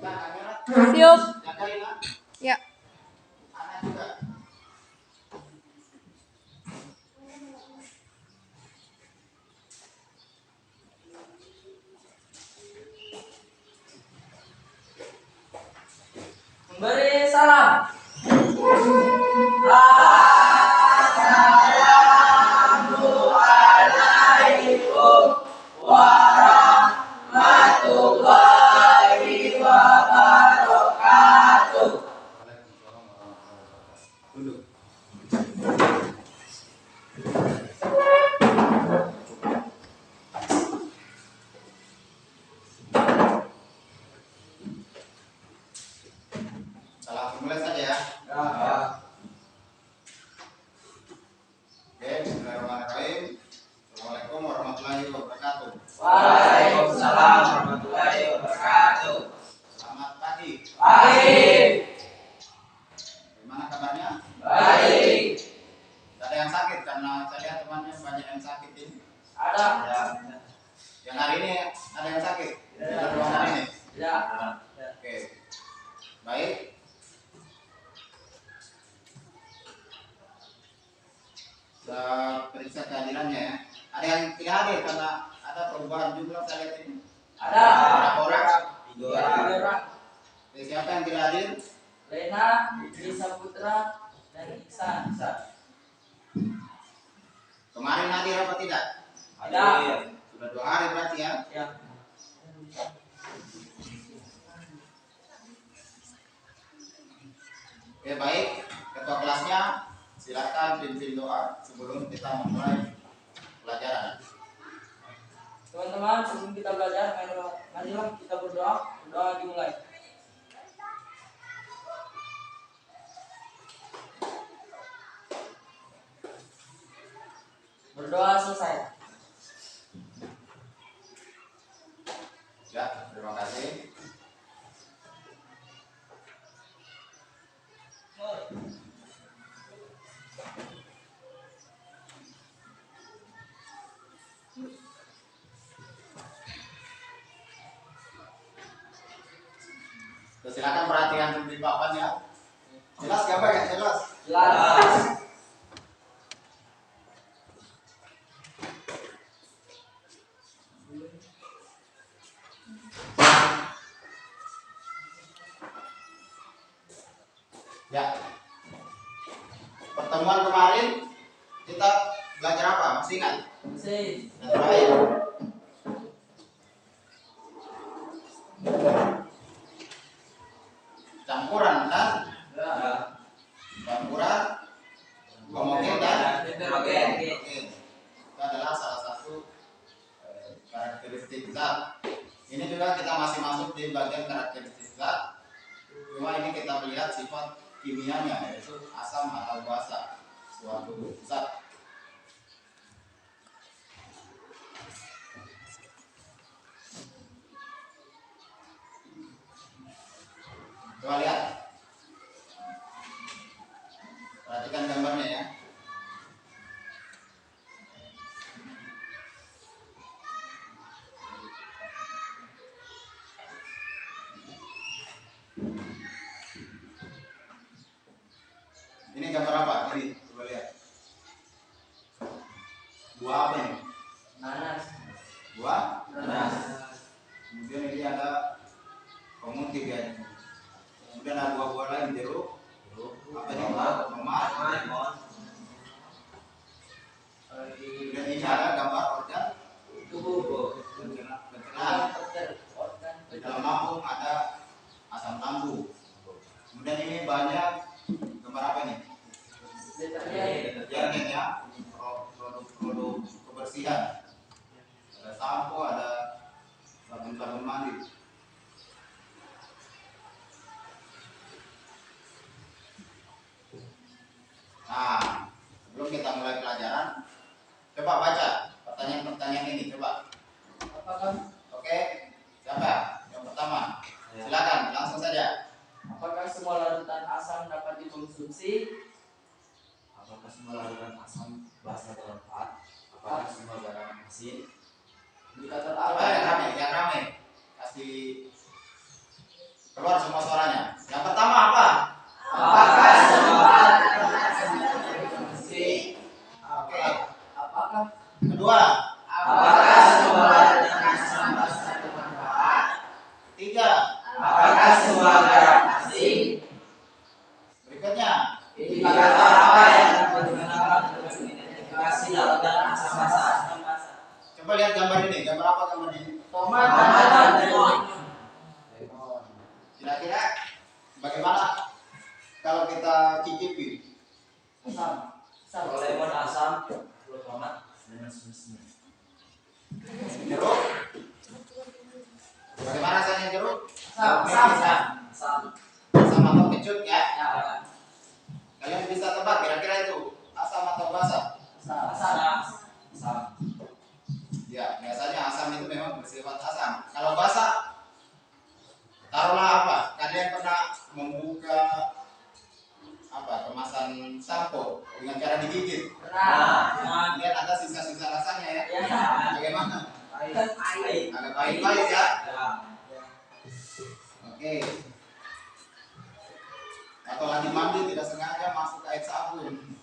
Siap. Ya. Beri salam. Assalamualaikum warahmatullahi wabarakatuh. Duduk. Salam mulai saja ya. Oke, bismillahirrahmanirrahim. Assalamualaikum warahmatullahi wabarakatuh. Waalaikumsalam warahmatullahi wabarakatuh. Selamat pagi. Baik. Gimana kabarnya? Baik. Tidak ada yang sakit karena saya lihat temannya banyak yang sakit ini. Ada. Yang hari ini ada yang sakit. Ya. Di ruangan ini. Ya. Oke. Baik. Saya periksa kehadirannya ya. Ada yang tidak hadir karena ada perubahan jumlah saya lihat ini. Ada. Berapa orang? 3 orang. Oke, siapa yang tidak hadir? Lena, Isa Putra, dan Iksan. Kemarin hadir apa tidak? Ada. Sudah 2 hari berarti ya. Ya. Oke, baik. Ketua kelasnya silakan pimpin doa sebelum kita memulai pelajaran. Teman-teman, sebelum kita belajar, marilah kita berdoa. Doa dimulai. Berdoa selesai. Ya, terima kasih. Silakan perhatikan di papan ya. Jelas gambar ya? Jelas. Jelas. Ya. Pertemuan kemarin kita belajar apa? Masih ingat? Masih. Yang terakhir. Campuran kan? Ya. Campuran homogen dan Heterogen. heterogen. Itu adalah salah satu karakteristik zat. Ini juga kita masih masuk di bagian karakteristik zat. Cuma ini kita melihat sifat kimianya, yaitu asam atau basa suatu zat. Coba lihat. Perhatikan gambarnya ya. Ini gambar apa? Ini coba lihat. Buah apa ini? Nanas. Buah Nanas. Kemudian ini ada pemutih ya. Kemudian ada buah-buah lain jeruk. Apa ini? Tomat. Kemudian ini ada gambar organ Tubuh. pencernaan. Di dalam lambung ada asam lambung. Kemudian ini banyak gambar apa ini? Deterjen ya, produk kebersihan. Ada sampo, ada sabun-sabun mandi. Nah, sebelum kita mulai pelajaran, coba baca pertanyaan-pertanyaan ini, coba. Apakah Siapa? Yang pertama. Silakan, langsung saja. apakah semua larutan asam dapat dikonsumsi? Apakah semua larutan asam basa bermanfaat? Apakah semua barang asin? Indikator Coba apa? yang rame. Kasih Keluar semua suaranya. Yang pertama apa? Apakah semua si Oke. apakah Kedua. apakah semua asam basa bermanfaat? Tiga. Apakah semua garam asing? Berikutnya. Indikator apa yang dapat digunakan untuk mengidentifikasi lautan asam basa? Coba lihat gambar ini. Gambar apa gambar ini? Tomat dan lemon. Kira-kira bagaimana kalau kita cicipi? Asam. Kalau lemon asam, kalau tomat Dan seterusnya. Jeruk? Bagaimana rasanya jeruk? asam. Asam atau kecut ya? Ya. Kalian bisa tebak kira-kira itu asam atau basa? Asam. Ya, biasanya asam itu memang bersifat asam. Kalau basa, taruhlah apa? Kalian pernah membuka apa kemasan sampo dengan cara digigit? Nah, Kemudian ada sisa-sisa rasanya ya? ya. Bagaimana? Baik. Agak pahit-pahit ya? Ya. Oke. Atau lagi mandi tidak sengaja masuk air sabun,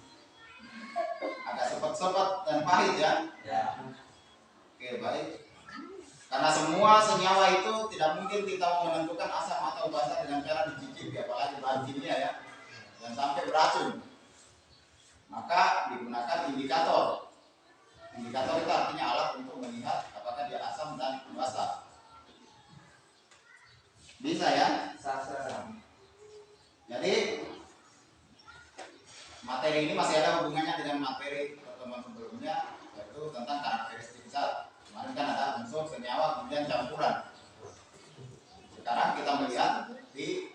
agak sepet-sepet dan pahit ya? Ya. Oke, baik. Karena semua senyawa itu tidak mungkin kita mau menentukan asam atau basa dengan cara dicicipi, apalagi bahan kimia ya, dan sampai beracun. Maka digunakan indikator. Indikator itu artinya alat untuk melihat apakah dia asam dan basa. Bisa ya? Jadi materi ini masih ada hubungannya dengan materi pertemuan sebelumnya, yaitu tentang karakteristik zat. Kemarin kan ada unsur, senyawa, kemudian campuran. Sekarang kita melihat di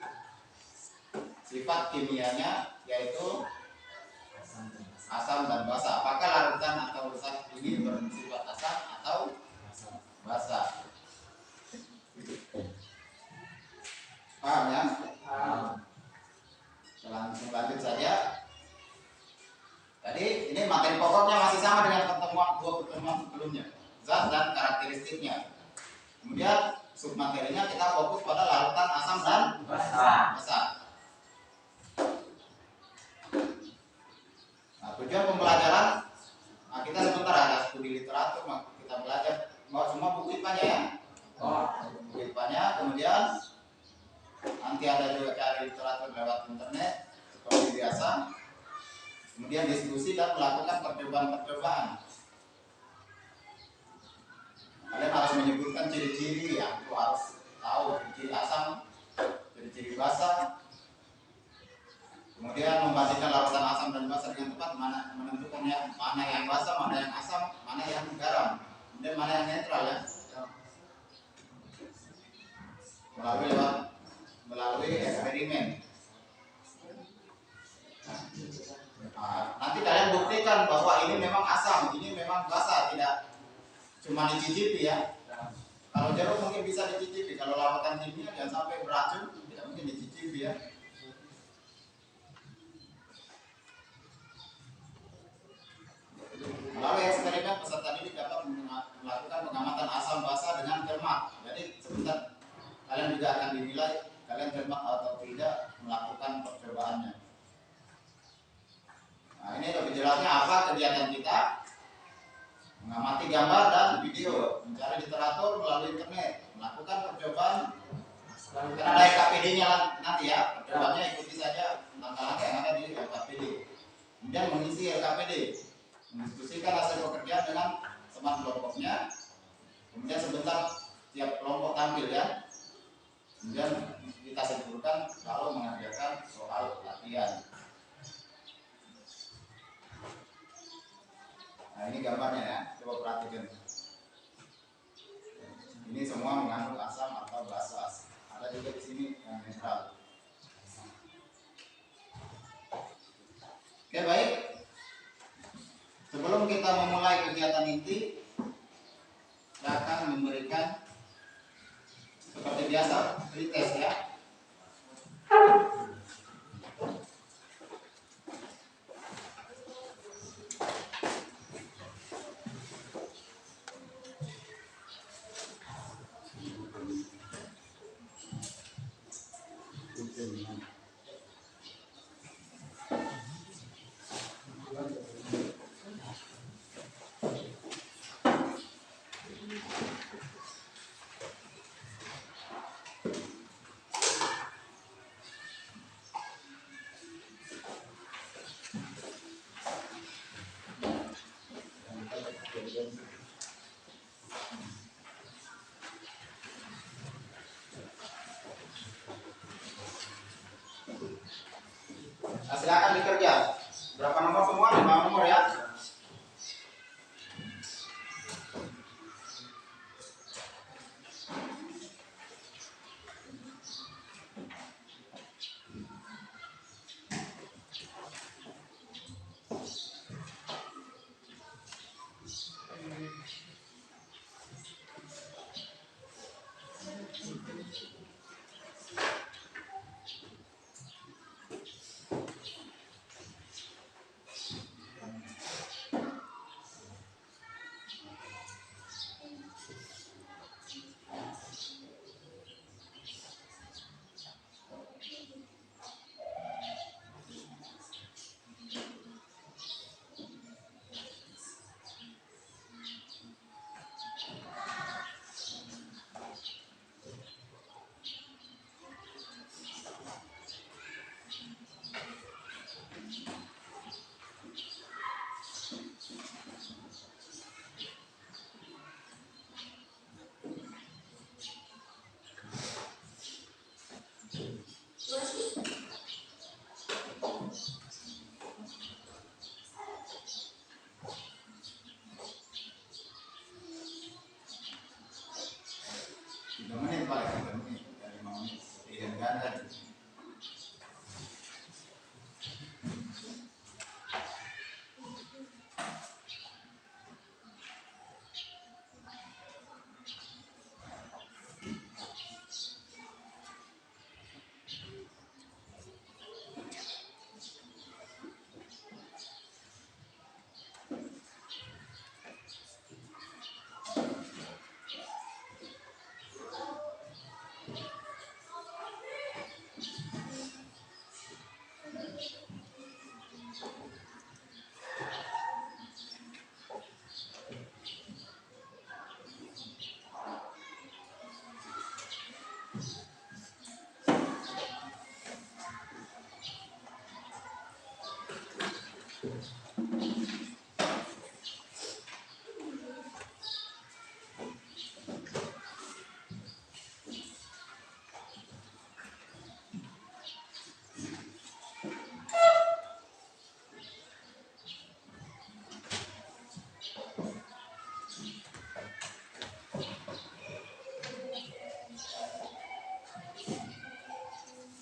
sifat kimianya, yaitu asam dan basa. Apakah larutan atau zat ini bersifat asam atau basa? Paham ya? Kita langsung lanjut saja. Jadi ini materi pokoknya masih sama dengan dua pertemuan sebelumnya, zat dan karakteristiknya. Kemudian submaterinya kita fokus pada larutan asam dan basa. Nah, tujuan pembelajaran, nah kita sebentar ada studi literatur, kita belajar bawa semua buku IPA-nya ya. Buku IPA-nya, kemudian nanti ada juga cari literatur lewat internet seperti biasa. Kemudian diskusi dan melakukan percobaan-percobaan. Kalian harus menyebutkan ciri-ciri yang itu harus tahu, ciri asam, ciri-ciri basa. Kemudian membandingkan larutan asam dan basa dengan tepat, menentukan mana yang basa, mana yang asam, mana yang garam, kemudian mana yang netral ya. Melalui eksperimen. Nah, nanti kalian buktikan bahwa ini memang asam, ini memang basa, tidak cuma dicicipi ya. Kalau jeruk mungkin bisa dicicipi, kalau larutan kimia jangan sampai beracun, tidak mungkin dicicipi ya. Melalui eksperimen peserta didik dapat melakukan pengamatan asam basa dengan cermat. Jadi sebentar kalian juga akan dinilai kalian cermat atau tidak melakukan percobaannya. Nah, ini lebih jelasnya apa kegiatan kita: mengamati gambar dan video, mencari literatur melalui internet, melakukan percobaan. Karena ada LKPD-nya nanti ya, percobaannya ikuti saja langkah-langkah yang ada di LKPD. Kemudian mengisi LKPD, mendiskusikan hasil pekerjaan dengan teman kelompoknya. Kemudian sebentar tiap kelompok tampil ya. Kemudian kita simpulkan kalau mengerjakan soal latihan. Nah, ini gambarnya ya, coba perhatikan. Ini semua mengandung asam atau basa. Ada juga di sini yang netral. Oke, baik. Sebelum kita memulai kegiatan inti, saya akan memberikan seperti biasa pretest ya. Nah, silakan dikerja. Berapa nomor semua? 5 nomor ya.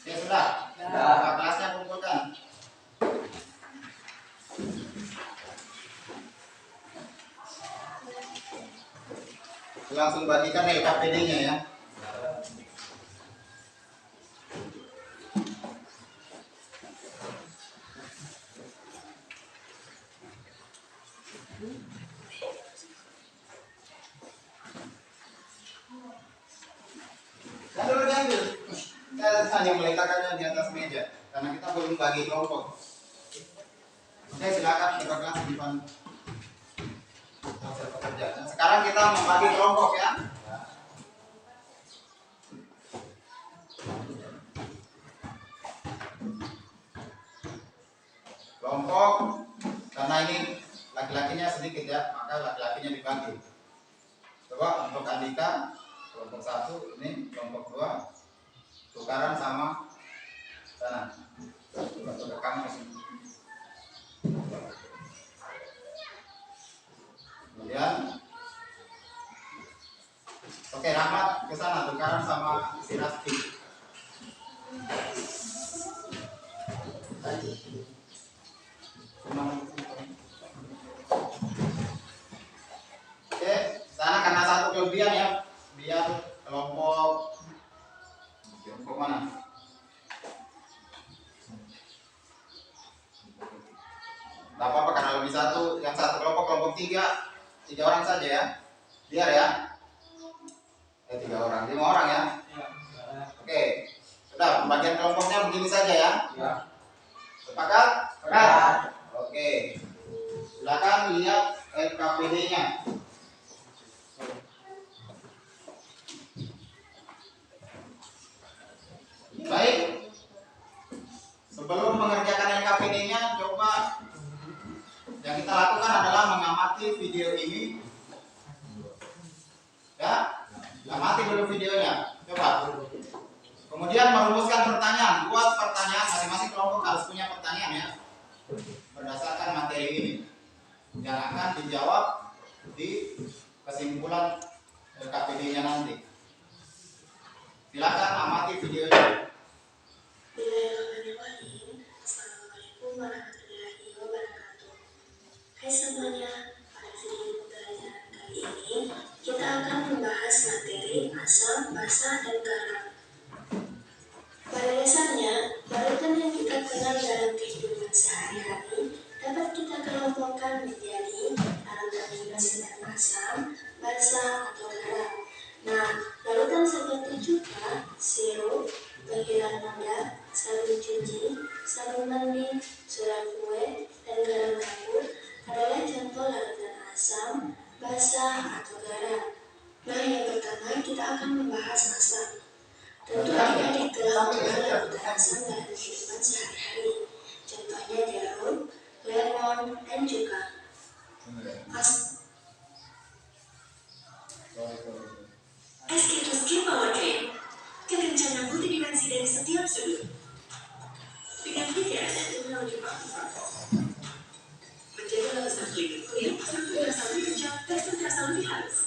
Ya sudah. Sudah. Kelasnya kumpulkan. Langsung bagikan LKPD-nya ya. Jangan diambil. Saya hanya meletakkannya di atas meja karena kita belum bagi kelompok. Oke, silakan berkelas di depan hasil pekerja. Nah, sekarang kita membagi kelompok ya. Kelompok karena ini laki-lakinya sedikit ya, maka laki-lakinya dibagi. Coba untuk Andika kelompok 1 ini, kelompok 2 tukaran sama sana. Coba ke kamu. Kemudian oke, Rahmat ke sana tukaran sama si Rasti. Oke, sana karena satu kelebihan ya, biar kelompok mana? Tidak apa-apa karena lebih satu, yang satu kelompok 3 orang saja ya, biar ya. 3 orang, 5 orang ya. Oke, sudah pembagian kelompoknya begini saja ya. Ya. Sepakat? Sepakat. Oke. Silakan lihat LKPD-nya. Baik. Sebelum mengerjakan LKPD-nya, coba yang kita lakukan adalah mengamati video ini. Ya, amati dulu videonya. Coba. Kemudian merumuskan pertanyaan. Buat pertanyaan, masing-masing kelompok harus punya pertanyaan ya. Berdasarkan materi ini yang akan dijawab di kesimpulan LKPD-nya nanti. Silakan amati videonya. Assalamualaikum warahmatullahi wabarakatuh. Hai semuanya, pada video pembelajaran kali ini kita akan membahas materi asam, basa, dan garam. Pada dasarnya, barutan yang kita kenal dalam kehidupan sehari-hari dapat kita kelompokkan menjadi larutan bebas dan asam, basa, atau garam. Nah, larutan seperti cuka, sirup, penghilang noda, sabun cuci, sabun mandi, surat kue, dan garam dapur adalah contoh larutan asam, basa, atau garam. Nah, yang pertama kita akan membahas asam. Tentu adik-adik telah mengenal larutan asam dalam kehidupan sehari-hari. Contohnya jarum, lemon, dan cuka. Esketos powertrain kekencangan multidimensi dari setiap sudut. Dengan pikiran dan teknologi baku menjaga lapisan pelindung kulit, struktur terasa lebih kencang, tekstur terasa lebih halus.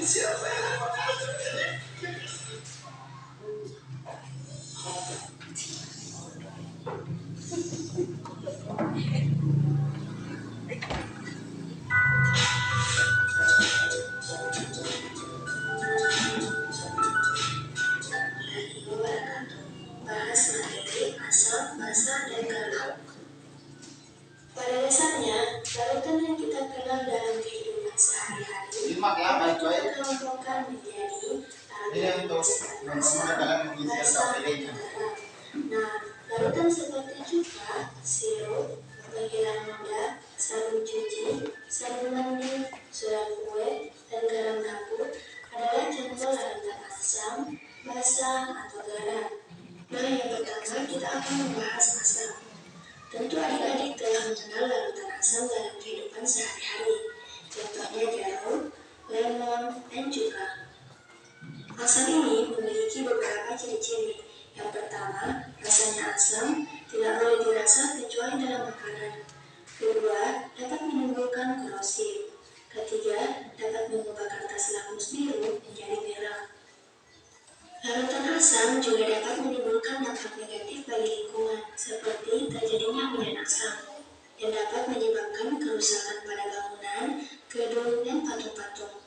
Siapa yang bahas materi asam, basa, dan garam. Pada dasarnya, larutan yang kita kenal dalam kehidupan sehari-hari Simak ya, baik-baik. kita kelompokkan menjadi Ini untuk mempermudah kalian mengisi LKPD-nya. Nah, larutan seperti cuka, sirup, penghilang noda, sabun cuci, sabun mandi, surat kue, dan garam dapur adalah contoh larutan asam, basa, atau garam. Nah, yang pertama kita akan membahas asam. Tentu adik-adik telah mengenal larutan asam dalam kehidupan sehari-hari. Contohnya jarum, lemon, dan cuka. Asam ini memiliki beberapa ciri-ciri. Yang pertama, rasanya asam, tidak boleh dirasa kecuali dalam makanan. Kedua, dapat menimbulkan korosif. Ketiga, dapat mengubah kertas lakmus biru menjadi merah. Larutan asam juga dapat menimbulkan dampak negatif bagi lingkungan, seperti terjadinya hujan asam, yang dapat menyebabkan kerusakan pada bangunan, gedung, dan patung-patung.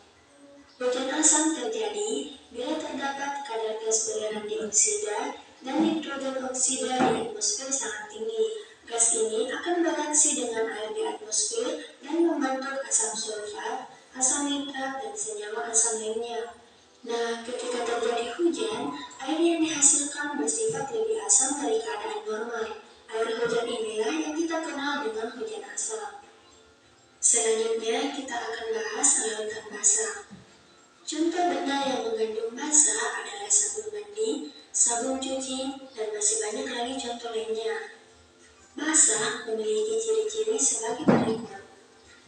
Hujan asam terjadi bila terdapat kadar gas berion dioksida dan nitrogen oksida di atmosfer sangat tinggi. Gas ini akan bereaksi dengan air di atmosfer dan membentuk asam sulfat, asam nitrat, dan senyawa asam lainnya. Nah, ketika terjadi hujan, air yang dihasilkan bersifat lebih asam dari keadaan normal. Air hujan inilah yang kita kenal dengan hujan asam. Selanjutnya, kita akan bahas larutan basa. Contoh benda yang mengandung basa adalah sabun mandi, sabun cuci, dan masih banyak lagi contoh lainnya. Basa memiliki ciri-ciri sebagai berikut.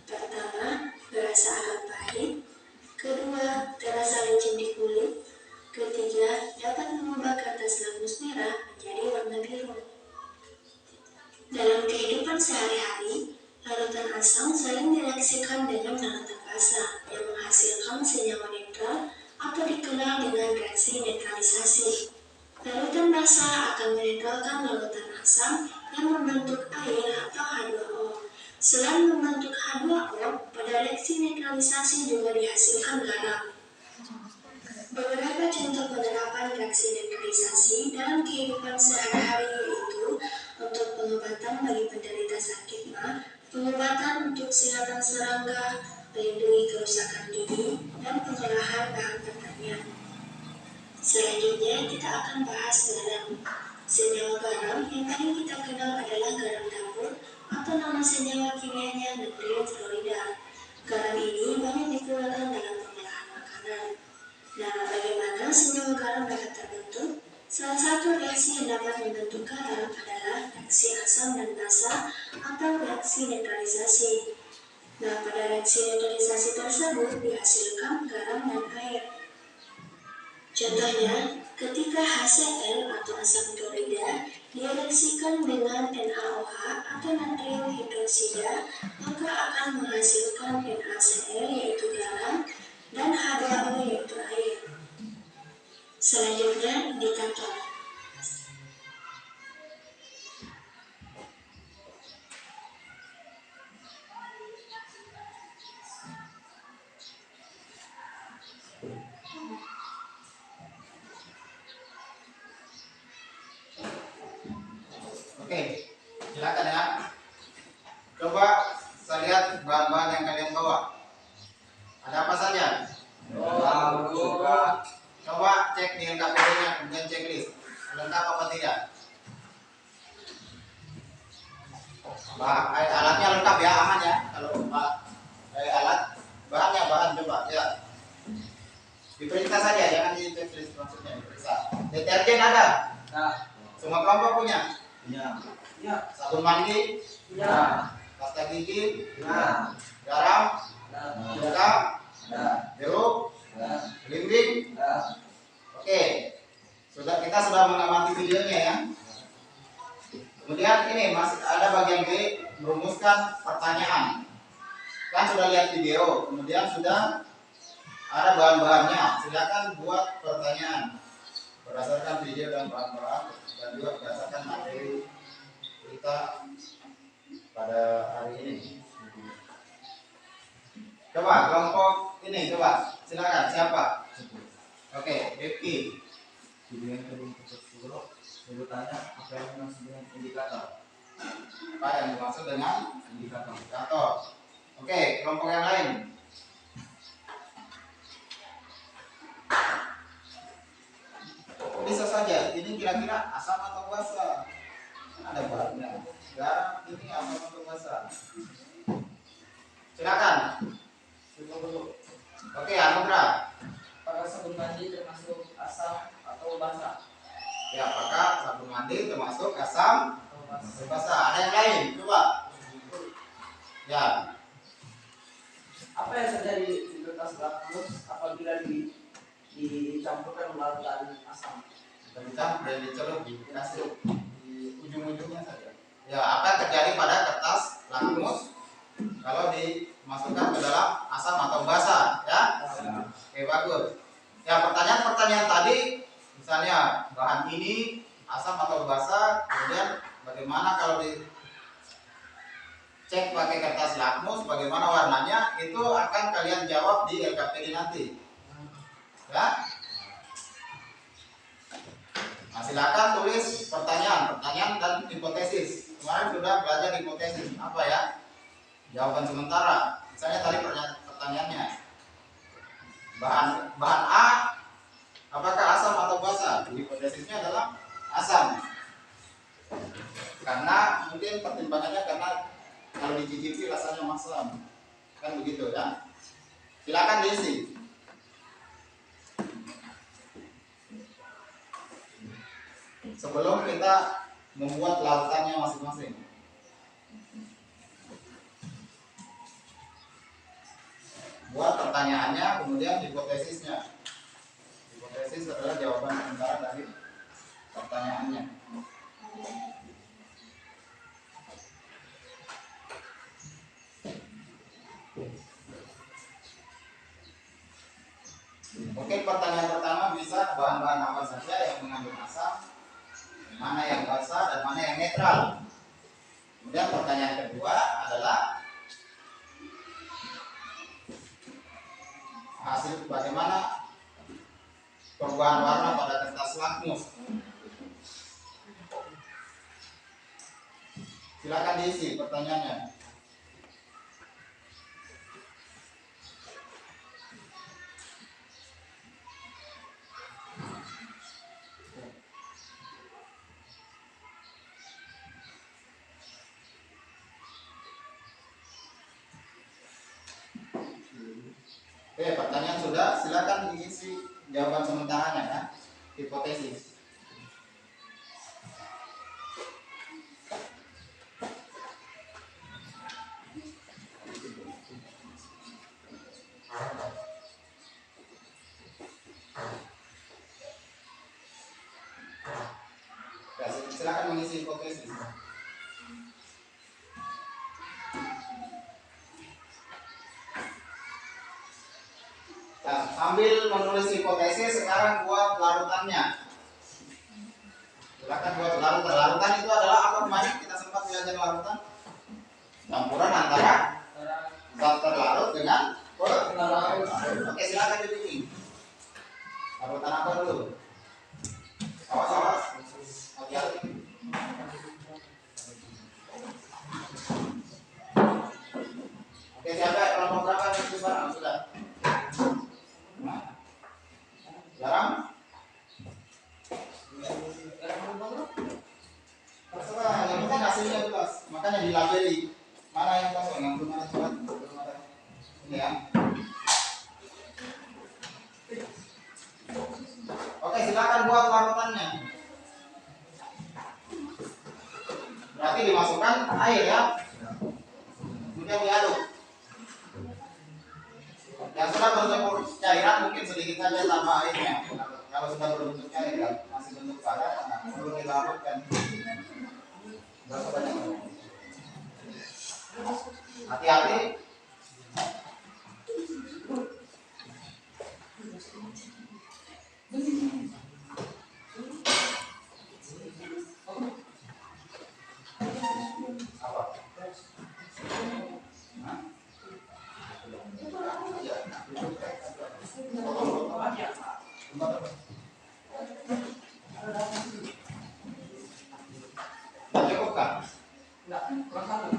Pertama, berasa agak pahit. Kedua, terasa licin di kulit. Ketiga, dapat mengubah kertas lakmus merah menjadi warna biru. Dalam kehidupan sehari-hari, larutan asam sering direaksikan dengan larutan basa yang menghasilkan senyawa netral atau dikenal dengan reaksi netralisasi. Larutan basa akan menetralkan larutan asam yang membentuk air atau H2O. Selain membentuk H2O, pada reaksi netralisasi juga dihasilkan garam. Beberapa contoh penerapan reaksi netralisasi dalam kehidupan sehari-hari yaitu untuk pengobatan pengobatan untuk kesehatan serangga, melindungi kerusakan dini, dan pengolahan bahan pertanian. Selanjutnya kita akan bahas garam. Senyawa garam yang paling kita kenal adalah garam dapur atau nama senyawa kimianya natrium fluorida. Garam ini banyak digunakan dalam pengolahan makanan. Nah, bagaimana senyawa garam dapat terbentuk? Salah satu reaksi yang dapat membentuk garam adalah reaksi asam dan basa atau reaksi neutralisasi. Nah, pada reaksi neutralisasi tersebut dihasilkan garam dan air. Contohnya, ketika HCl atau asam klorida direaksikan dengan NaOH atau natrium hidroksida, maka akan menghasilkan NaCl yaitu garam dan H2O yaitu air. Selanjutnya, indikator. Oke, silakan ya. Coba saya lihat bahan-bahan yang kalian bawa. Ada apa saja? Coba cek di LKPD-nya, kemudian checklist. Lengkap apa tidak? Alatnya lengkap ya, aman ya. Kalau alat, bahan coba ya. Diperiksa saja, jangan di checklist maksudnya diperiksa. Deterjen ada? Nah, Semua kelompok punya? ya, Sabun mandi? ya, Pasta gigi? ya, Garam? nah, Cuka? nah, Jeruk? nah, Belimbing? nah. Oke. Kita sudah mengamati videonya ya. Kemudian ini masih ada bagian B, merumuskan pertanyaan. Kan sudah lihat video, kemudian sudah ada bahan-bahannya. Silakan buat pertanyaan berdasarkan video dan bahan-bahan dan juga berdasarkan materi kita pada hari ini. Coba kelompok ini, coba silakan siapa? Oke, Rifki. Video yang tadi dulu sebutannya apa yang dimaksud dengan indikator? Apa yang dimaksud dengan Indikator. indikator? Oke, kelompok yang lain. Bisa saja, ini kira-kira asam atau basa? Ada bahannya. Garam ini asam atau basa? Silakan. Oke, Anugrah. Apakah sabun mandi termasuk asam atau basa? Ya, apakah sabun mandi termasuk asam atau basa? Ada yang lain? Coba. Ya, Apa yang terjadi di kertas lakmus apabila dicampurkan larutan asam? kita dicampur dan dicelup dikasih di ujung-ujungnya saja. Ya, apa yang terjadi pada kertas lakmus kalau dimasukkan ke dalam asam atau basa? Ya. Oke, bagus. Ya, pertanyaan-pertanyaan tadi, misalnya bahan ini asam atau basa, kemudian bagaimana kalau dicek pakai kertas lakmus, bagaimana warnanya, itu akan kalian jawab di LKPD nanti. Ya. Nah, silakan tulis pertanyaan dan hipotesis. Kemarin sudah belajar hipotesis, apa ya? Jawaban sementara. Misalnya tadi pertanyaannya, bahan A apakah asam atau basa? Hipotesisnya adalah asam. Karena mungkin pertimbangannya karena kalau dicicipi rasanya masam. Kan begitu ya. Silakan diisi. Sebelum kita membuat larutannya masing-masing. Buat pertanyaannya, kemudian hipotesisnya. Hipotesis adalah jawaban sementara dari pertanyaannya. Oke, pertanyaan pertama bisa bahan-bahan apa saja yang mengandung asam, mana yang basa dan mana yang netral. Kemudian pertanyaan kedua adalah hasil bagaimana perubahan warna pada kertas lakmus. Silakan diisi pertanyaannya. Oke, pertanyaan sudah, silakan diisi jawaban sementaranya ya. Hipotesis. Ya, silakan mengisi hipotesis. Nah, sambil menulis hipotesis, sekarang buat larutannya. Silakan buat larutan. Larutan itu adalah apa kemarin kita sempat belajar larutan? Campuran antara zat terlarut dengan pelarut. Oke, silakan dibikin. Larutan apa dulu? Awas, awas. Hati-hati. Oke, siapa kelompok berapa yang itu barang? Sudah. Garam? Terserah, yang penting hasilnya jelas. Makanya dilabeli. Mana yang kosong, yang belum ada surat, belum ada. Ini ya. Oke, silakan buat larutannya. Berarti dimasukkan air ya. Kemudian diaduk. Yang sudah berbentuk cairan mungkin sedikit saja tambah airnya. Kalau sudah berbentuk cairan masih bentuk padat, nah, perlu dilarutkan. Berapa banyak? Hati-hati. Apa? Hah? Cukup kan? Enggak, kurang satu.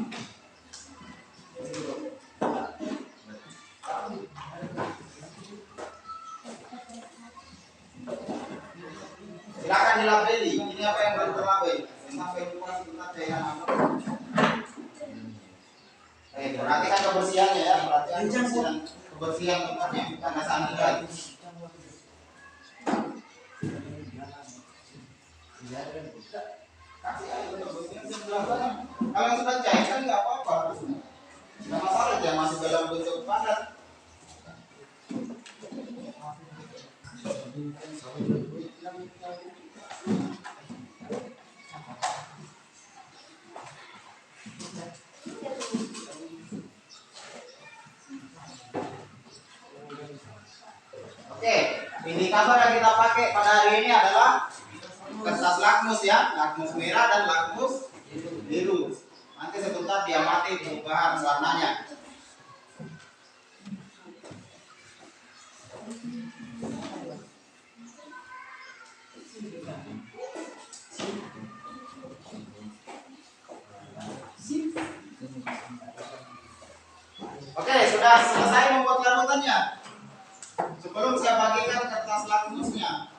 Silakan dilabeli. Ini apa yang baru terlabel? Sampai lupa sebentar cairan apa? Perhatikan kebersihannya ya. Perhatikan kebersihan tempatnya karena sanitasi. Kasih aja betul-betul sebelah sana. Kalau yang sudah cair kan nggak apa-apa. Nggak masalah dia masih dalam bentuk padat. Oke, indikator yang kita pakai pada hari ini adalah kertas lakmus ya, lakmus merah dan lakmus biru. Nanti sebentar dia mati perubahan warnanya. Oke, sudah selesai membuat larutannya. Sebelum saya bagikan kertas lakmusnya.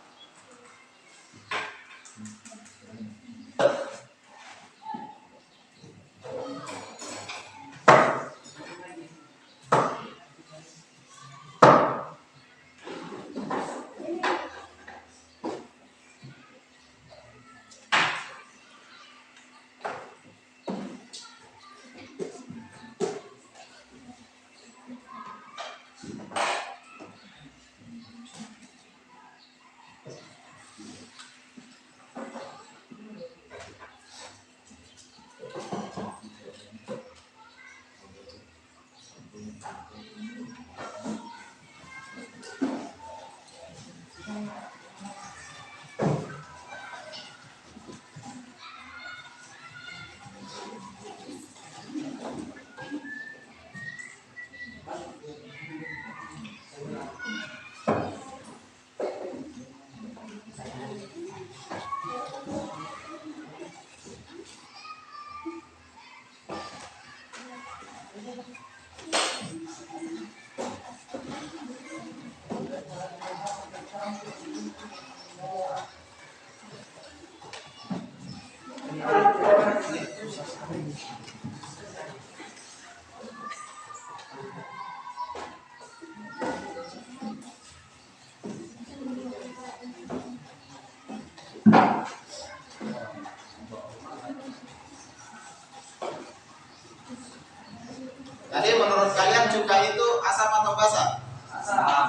menurut kalian cuka itu asam atau basa? Asam.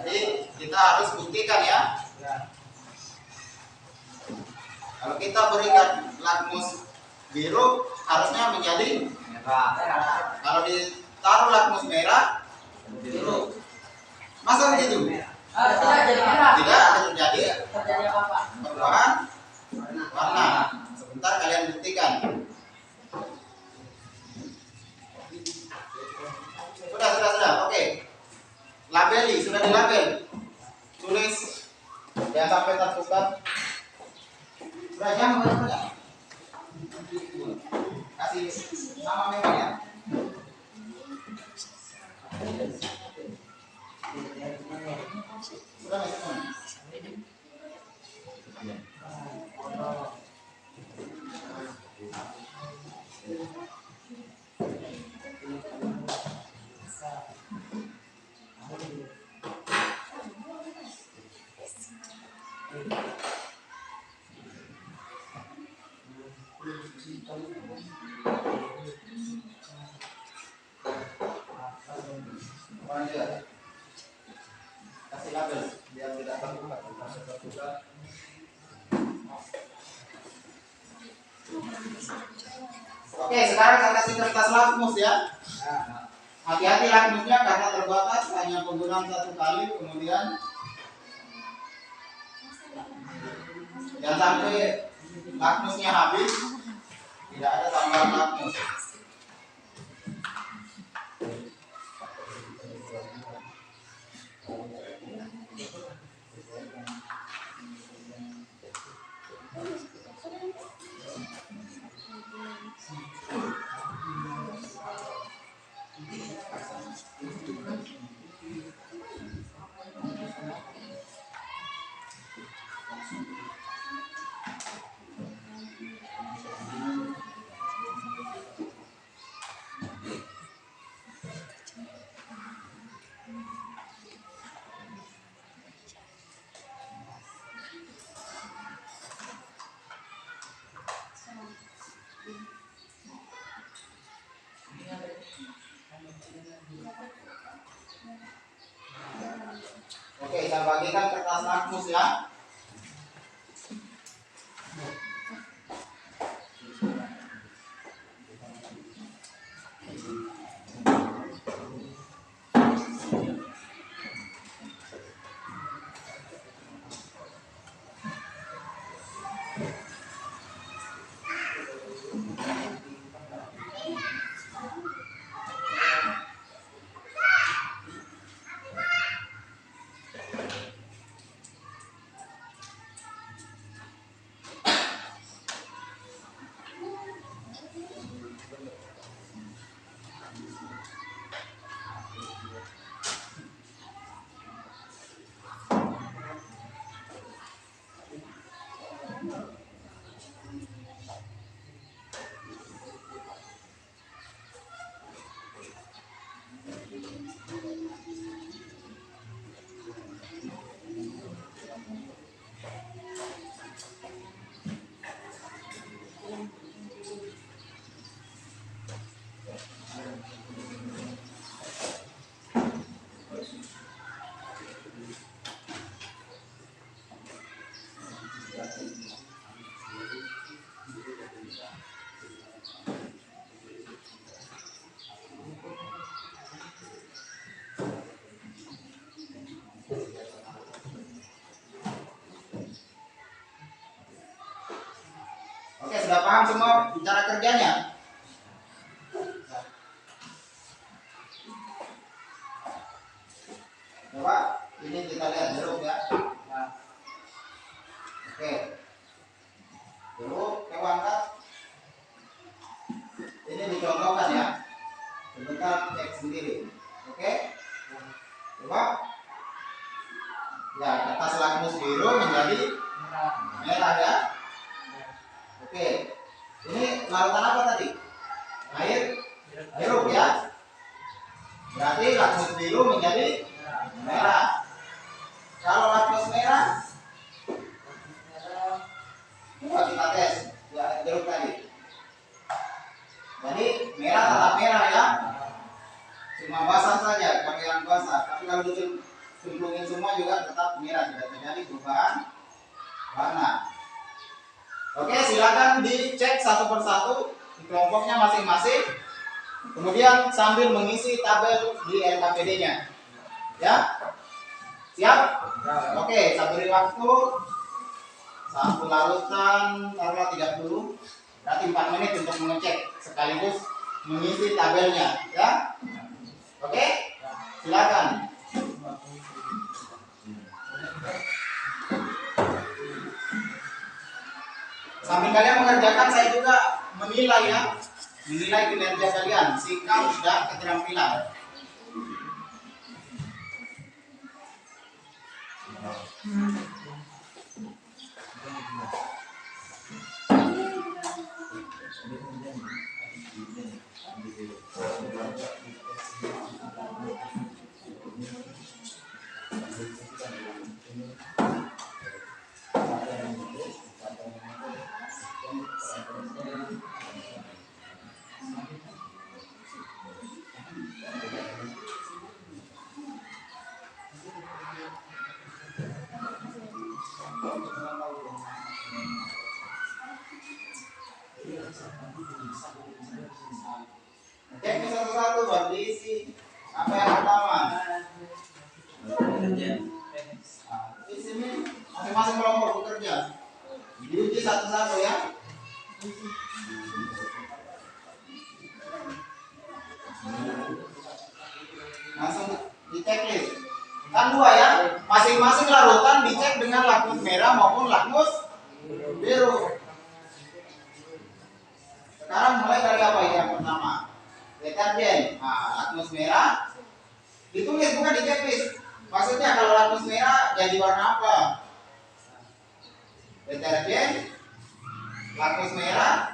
Jadi kita harus buktikan ya. Kalau kita berikan lakmus biru harusnya menjadi merah. Kalau ditaruh lakmus merah biru. Masa begitu? Tidak jadi merah. Tidak ada terjadi apa-apa. perubahan warna. Sebentar kalian buktikan. Sudah. Oke. Labeli, sudah dilabel. Tulis. Jangan sampai tertukar. Sudah jangan banyak. Kasih nama memang ya. Sudah semua. Kasih label biar tidak terbuka. Oke, sekarang saya kasih kertas lakmus ya. Hati-hati lakmusnya karena terbatas, hanya penggunaan 1 kali, kemudian jangan sampai lakmusnya habis, tidak ada tambahan lakmus. Oke, saya bagikan kertas lakmus ya. Oke, sudah paham semua cara kerjanya? Coba ini kita lihat jeruk ya. Nah. Oke. Jeruk coba angkat. Ini dicontohkan ya. Sebentar cek sendiri. Oke. Coba. Ya, kertas lakmus biru menjadi merah ya. Oke. Ini larutan apa tadi? Air jeruk ya. Berarti lakmus biru menjadi merah. Kalau lakmus merah, coba kita tes ya jeruk tadi. Jadi merah tetap merah ya. juga tetap merah, tidak terjadi perubahan warna. Oke, silakan dicek satu persatu di kelompoknya masing-masing. Kemudian sambil mengisi tabel di LKPD-nya. Ya? Siap? Oke, saya beri waktu satu larutan taruhlah 30. Berarti 4 menit untuk mengecek sekaligus mengisi tabelnya, ya? Oke? Silakan. Sambil kalian mengerjakan, saya juga menilai ya, menilai kinerja kalian, sikap dan keterampilan. Cek satu-satu baru diisi. Apa yang pertama? Di sini masing-masing kelompok bekerja. Diuji satu-satu ya. Langsung di checklist. Kan 2 ya. Masing-masing larutan dicek dengan lakmus merah maupun lakmus biru. Sekarang mulai dari apa yang pertama? Deterjen. Nah, lakmus merah ditulis bukan di checklist. Maksudnya kalau lakmus merah jadi warna apa? Deterjen, lakmus merah,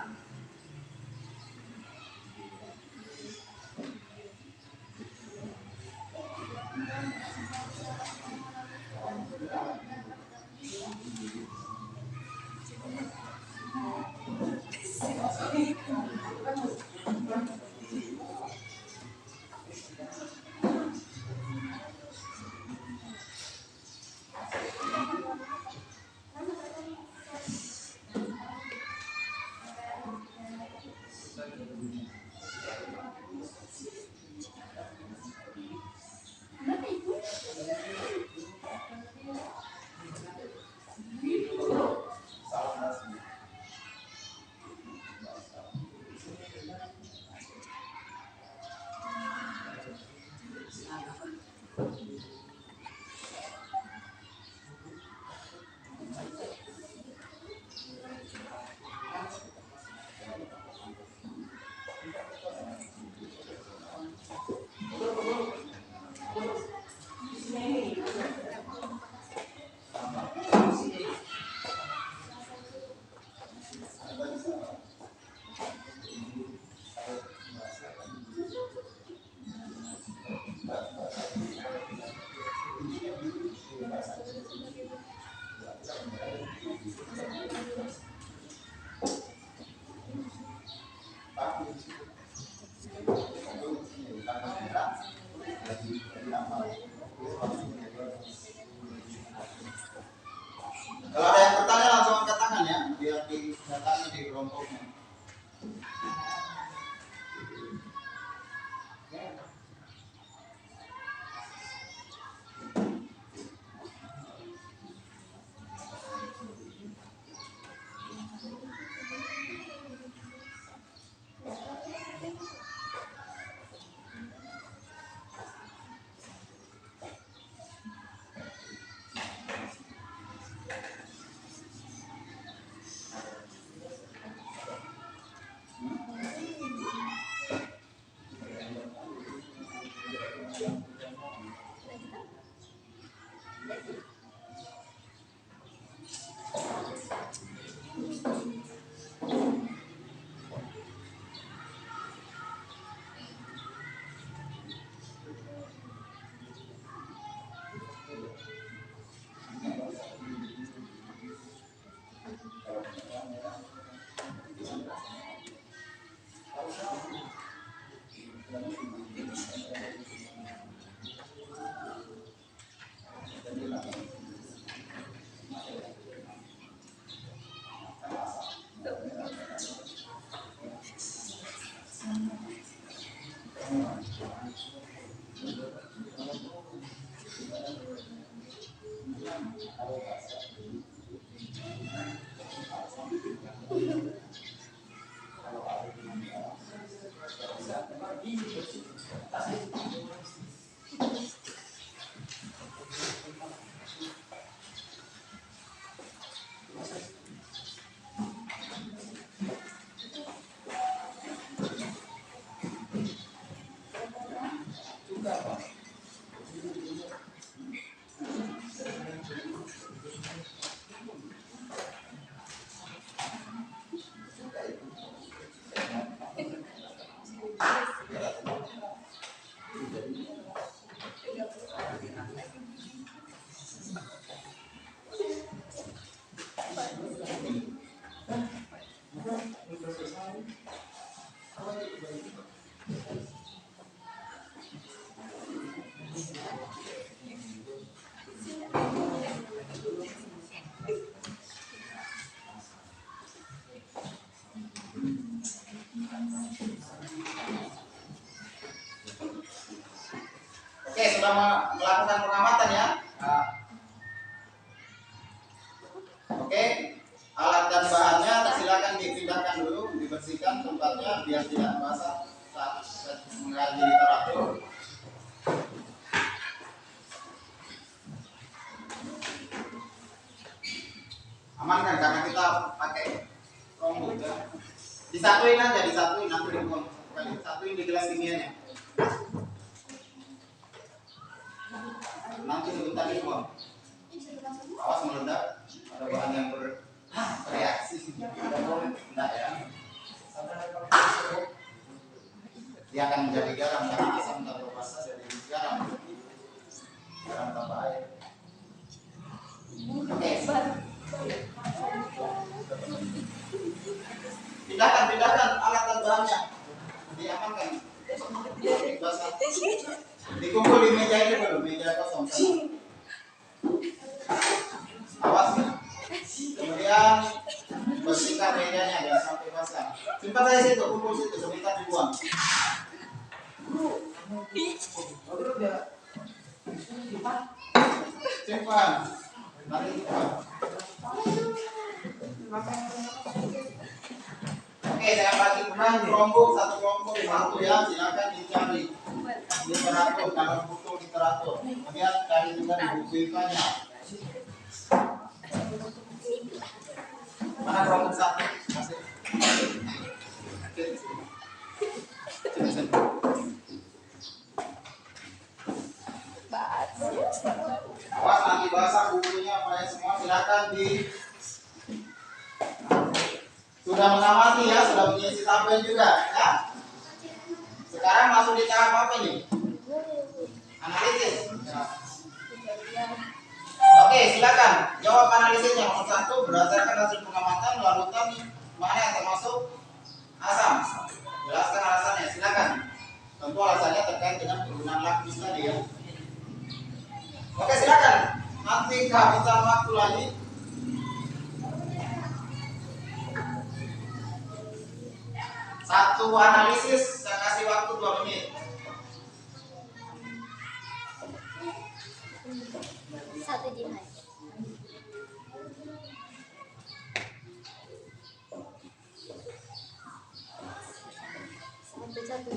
kalau ada yang bertanya langsung angkat tangan ya, biar datanya di kelompoknya. Oke, sudah melakukan pengamatan ya. Nah, oke, alat dan bahannya silakan dipindahkan dulu, dibersihkan tempatnya biar tidak basah saat mengaji literatur. Aman kan karena kita pakai Chromebook ya. Disatuin aja, disatuin nanti dibuang. Satuin di gelas kimianya. Nanti sebentar dibuang. Awas meledak, ada bahan yang bereaksi. Enggak ya. Dia akan menjadi garam karena asam dan rasa jadi garam. Garam tambah air. Oke. Pindahkan alat dan bahannya. Diamankan. Basah. Dikumpul di meja ini dulu, meja kosong. Awas ya. Kemudian bersihkan mejanya jangan sampai basah. Simpan saja situ, kumpul situ sebentar dibuang. Simpan. Nanti dibuang. Oke, saya bagi satu kelompok satu ya, silakan dicari literatur dalam buku literatur. Kemudian cari juga di buku IPA-nya. Mana kelompok satu? Masih. Awas nanti basah bukunya, Pak semua silakan di. Sudah mengamati ya, sudah mengisi tabel juga ya. Sekarang masuk di tahap apa ini? Analisis. Oke, silakan jawab analisisnya. Nomor 1, berdasarkan hasil pengamatan larutan mana yang termasuk asam. Jelaskan alasannya, silakan. Tentu alasannya terkait dengan penggunaan laktus tadi ya. Oke, silakan. Nanti kehabisan waktu lagi. Satu analisis saya kasih waktu 2 menit. Satu jam. Satu.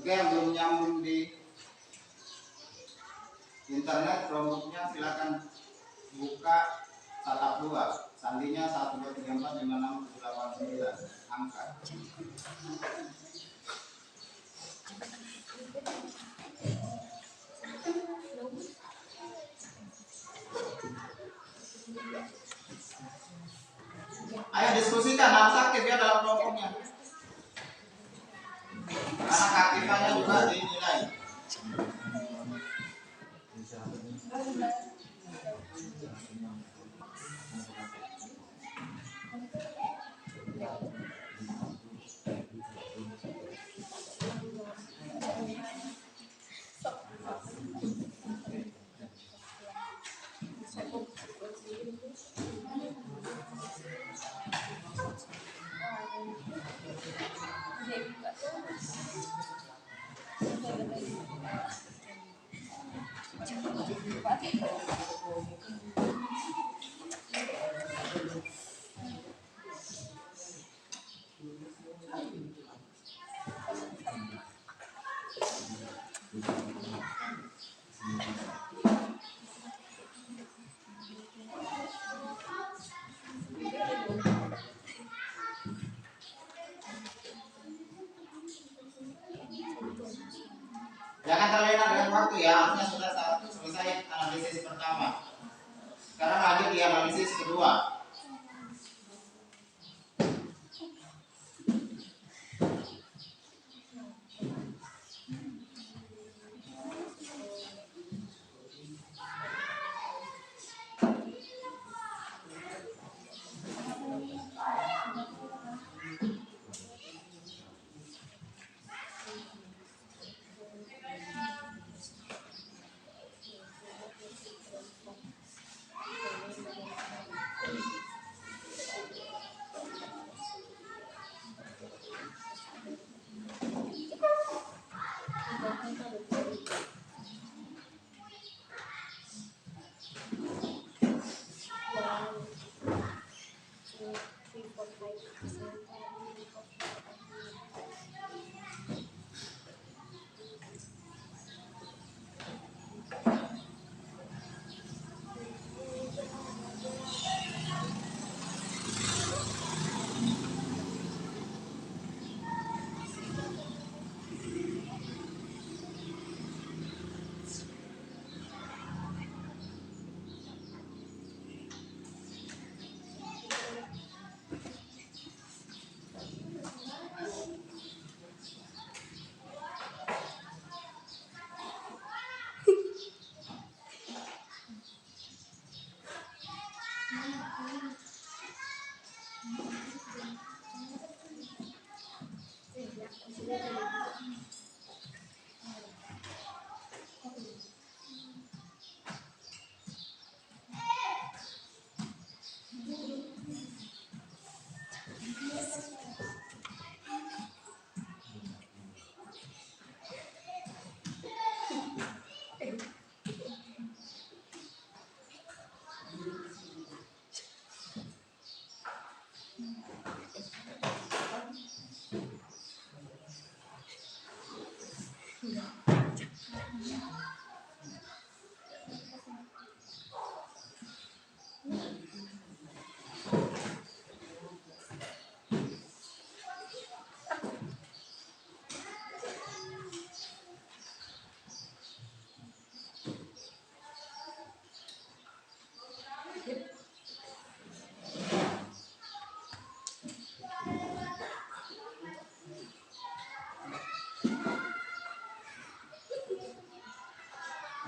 Oke, yang belum nyambung di internet, Chromebooknya silakan buka tatap 2, sandinya 1, 2, 3, 4, 5, 6, 7, 8, 9, angka. Ayo diskusikan, harus aktif ya dalam kelompoknya. Karena keaktifannya juga dinilai. Jangan terlena dengan waktu ya, artinya sudah selesai analisis pertama. Sekarang lanjut di analisis kedua.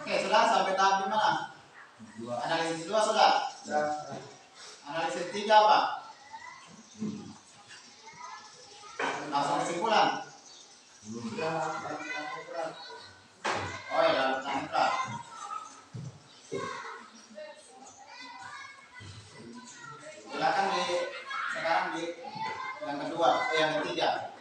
Oke, sudah sampai tahap di mana? Analisis 2 sudah? Analisis 3 apa? Langsung kesimpulan. Oh ya, dalam tantra. Silakan sekarang di yang kedua, yang ketiga.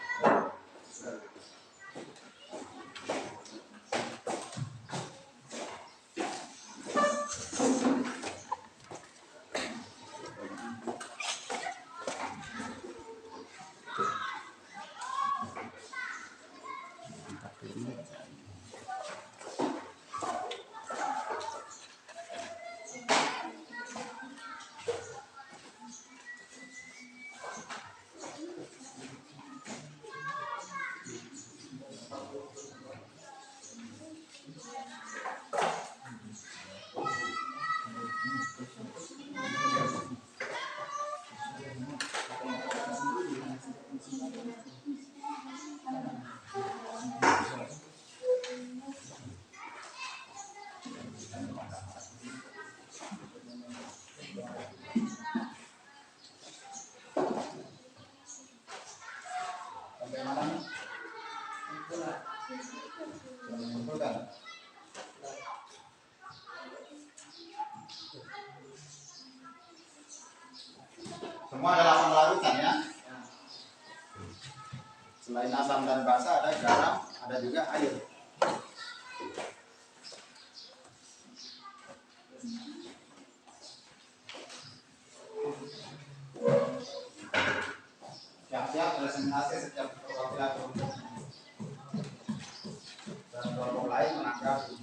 Semua adalah asam larutan ya. Selain asam dan basa ada garam, ada juga air. presentasi setiap perwakilan kelompok dan kelompok lain menanggapi.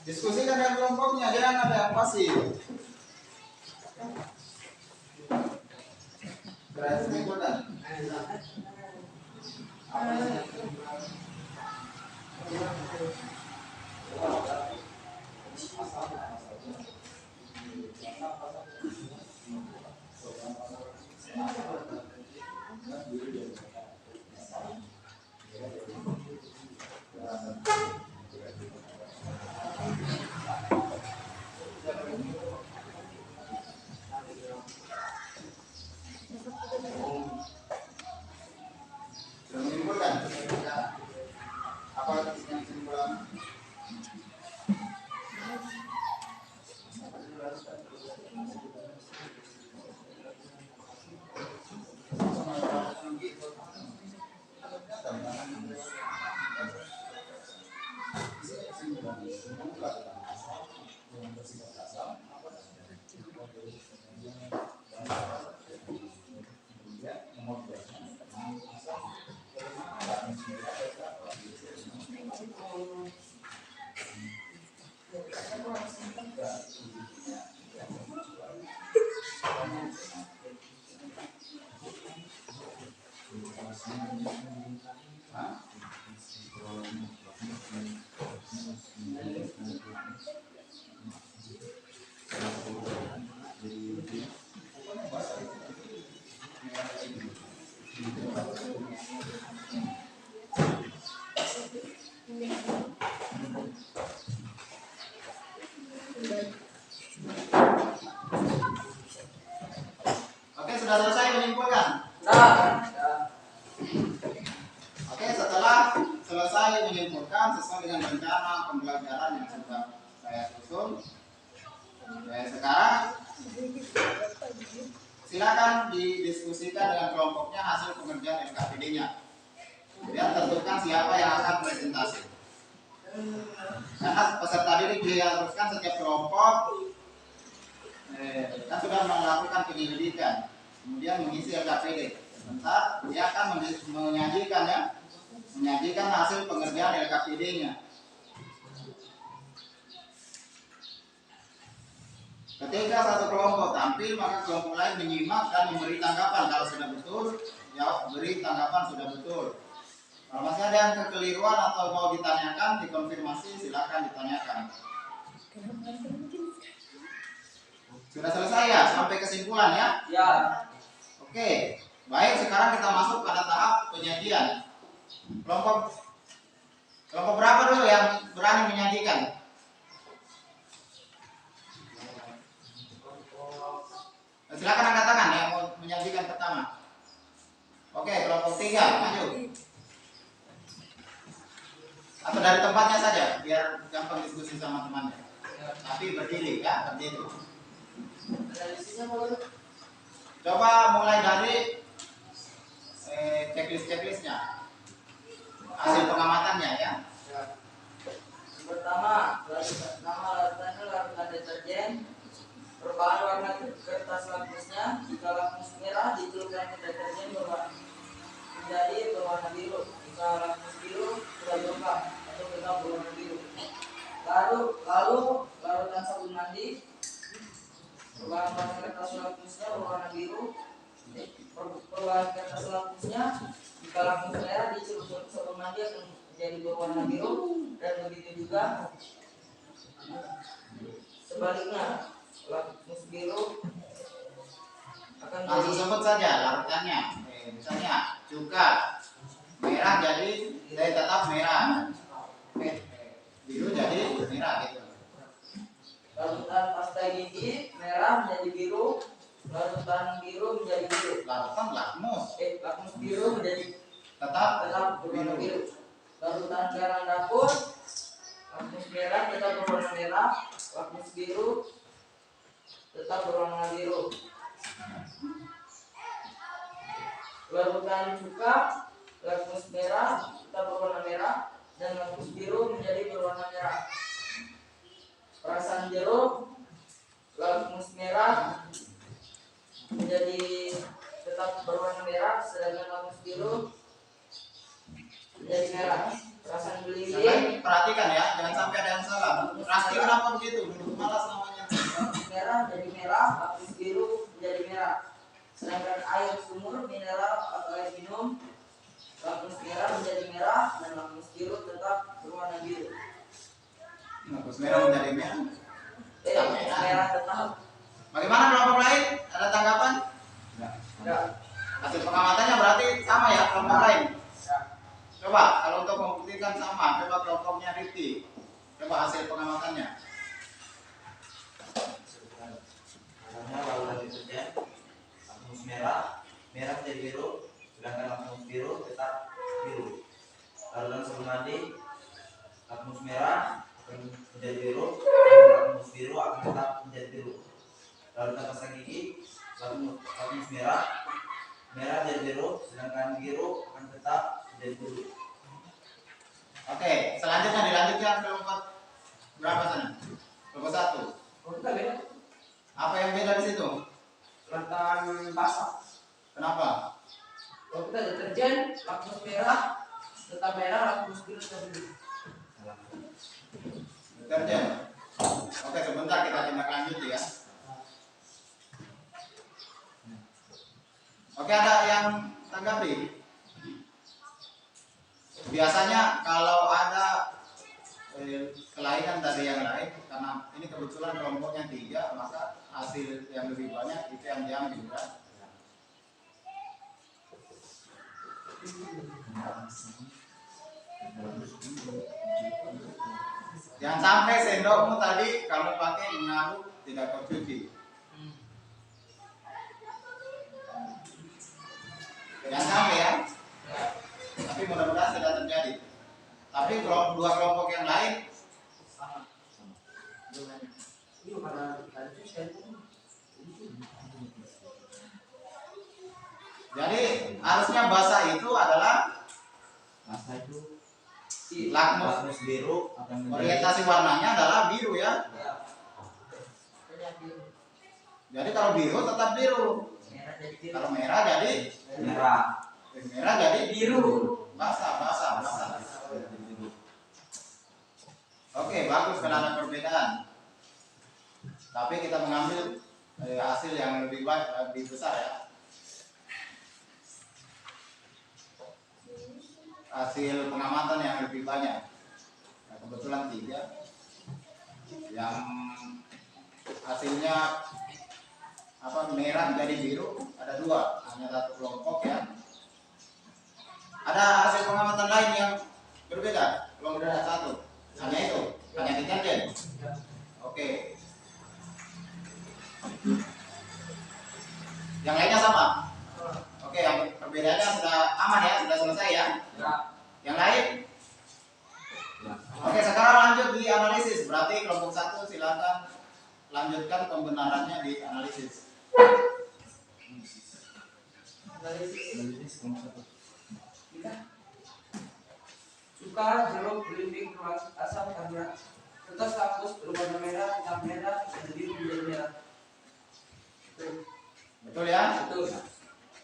Diskusikan dengan kelompoknya, jangan ada yang pasif. Berarti mengikutan. Apa kesimpulan? Oke, sudah selesai menyimpulkan? Oke, setelah selesai menyimpulkan sesuai dengan rencana pembelajaran yang sudah saya susun, sekarang silakan didiskusikan dengan kelompoknya hasil pengerjaan LKPD-nya. Kemudian tentukan siapa yang akan presentasi. Karena peserta didik diharuskan setiap kelompok kan sudah melakukan penyelidikan, kemudian mengisi LKPD. Sebentar dia akan menyajikan hasil pengerjaan LKPD-nya. Ketika satu kelompok tampil, maka kelompok lain menyimak dan memberi tanggapan. Kalau sudah betul, jawab beri tanggapan sudah betul. Kalau masih ada yang kekeliruan atau mau ditanyakan, dikonfirmasi, silakan ditanyakan. Sudah selesai ya? Sampai kesimpulan ya? Ya. Oke, baik, sekarang kita masuk pada tahap penyajian. Kelompok berapa dulu yang berani menyajikan? Silakan angkat tangan yang mau menyajikan pertama. Oke, kelompok 3, maju. Atau dari tempatnya saja, biar gampang diskusi sama temannya. Tapi berdiri ya, berdiri. Analisisnya boleh. Coba mulai dari checklistnya, hasil pengamatannya ya. Yang pertama, nama larutannya larutan deterjen. Perubahan warna kertas lakmusnya, jika lakmus merah dicelupkan ke deterjen menjadi berwarna biru. Jika lakmus biru sudah berubah atau tetap berwarna biru. Lalu larutan sabun mandi, perubahan warna kertas lakmusnya berwarna biru. Perubahan kertas lakmusnya, jika lakmus merah dicelupkan ke sabun mandi akan menjadi berwarna biru, dan begitu juga sebaliknya. Lakmus biru akan Langsung jadi sebut saja larutannya. Misalnya cuka merah jadi tetap merah. Biru jadi merah gitu. larutan pasta gigi merah menjadi biru, larutan biru menjadi biru. Larutan lakmus Lakmus biru menjadi tetap berwarna biru. Larutan garam dapur, lakmus merah tetap berwarna merah, lakmus biru tetap berwarna biru. Larutan cuka, lakmus merah tetap berwarna merah, dan lakmus biru menjadi berwarna merah. Perasan jeruk, lakmus merah menjadi tetap berwarna merah, sedangkan lakmus biru menjadi merah. Perasan belimbing, Perhatikan ya, jangan sampai ada yang salah. Rasti kenapa begitu? Duduk malas namanya. lakmus merah jadi merah, lakmus biru menjadi merah. Sedangkan air sumur mineral atau air minum, lakmus merah menjadi merah dan lakmus biru tetap berwarna biru. Lakmus merah menjadi merah. Merah tetap. Bagaimana kelompok lain? Ada tanggapan? Enggak. Hasil pengamatannya berarti sama ya kelompok lain. Coba kalau untuk membuktikan sama, coba kelompoknya Rifki. Coba hasil pengamatannya. Warnanya larutan deterjen, lakmus merah menjadi biru, sedangkan lakmus biru tetap biru. Larutan sabun mandi, lakmus merah akan menjadi biru, dan lakmus biru akan tetap menjadi biru. Larutan pasta gigi, lakmus merah menjadi biru, sedangkan biru akan tetap menjadi biru. Oke, selanjutnya dilanjutkan kelompok berapa sana? Kelompok 1. Oh, kita beda. Apa yang beda di situ? Larutan basah. Kenapa? Kalau kita deterjen, lakmus merah tetap merah, lakmus biru tetap biru. Deterjen. Oke, sebentar kita tindak lanjut ya. Oke, ada yang tanggapi? Biasanya kalau ada kelainan dari yang lain, karena ini kebetulan kelompoknya 3, maka hasil yang lebih banyak itu yang diambil kan? Jangan sampai sendokmu tadi kamu pakai mengaduk tidak kau cuci. Jangan sampai ya. Tapi mudah-mudahan tidak terjadi. Tapi kalau dua kelompok yang lain Sama. Ini karena tadi saya jadi harusnya basah itu adalah Basah itu lakmus. lakmus biru akan menjadi Orientasi warnanya adalah biru ya. biru. Jadi kalau biru tetap biru. Merah jadi biru. Kalau merah jadi merah. merah jadi Biru. basah. Oke, bagus karena ada perbedaan. Tapi kita mengambil hasil yang lebih baik, lebih besar ya. Hasil pengamatan yang lebih banyak. Nah, kebetulan 3. Yang hasilnya merah jadi biru ada 2, hanya 1 kelompok ya. Ada hasil pengamatan lain yang berbeda? Kelompok 1. Hanya itu, hanya deterjen. Oke. Yang lainnya sama. Oke, yang perbedaannya sudah aman ya, sudah selesai ya. Yang lain? Oke, sekarang lanjut di analisis. Berarti kelompok 1 silakan lanjutkan pembenarannya di analisis. Analisis. Suka, jeruk, belimbing, asam, karbohidrat. Kertas hapus berwarna merah, hitam merah, dan biru menjadi merah. Betul ya? Betul.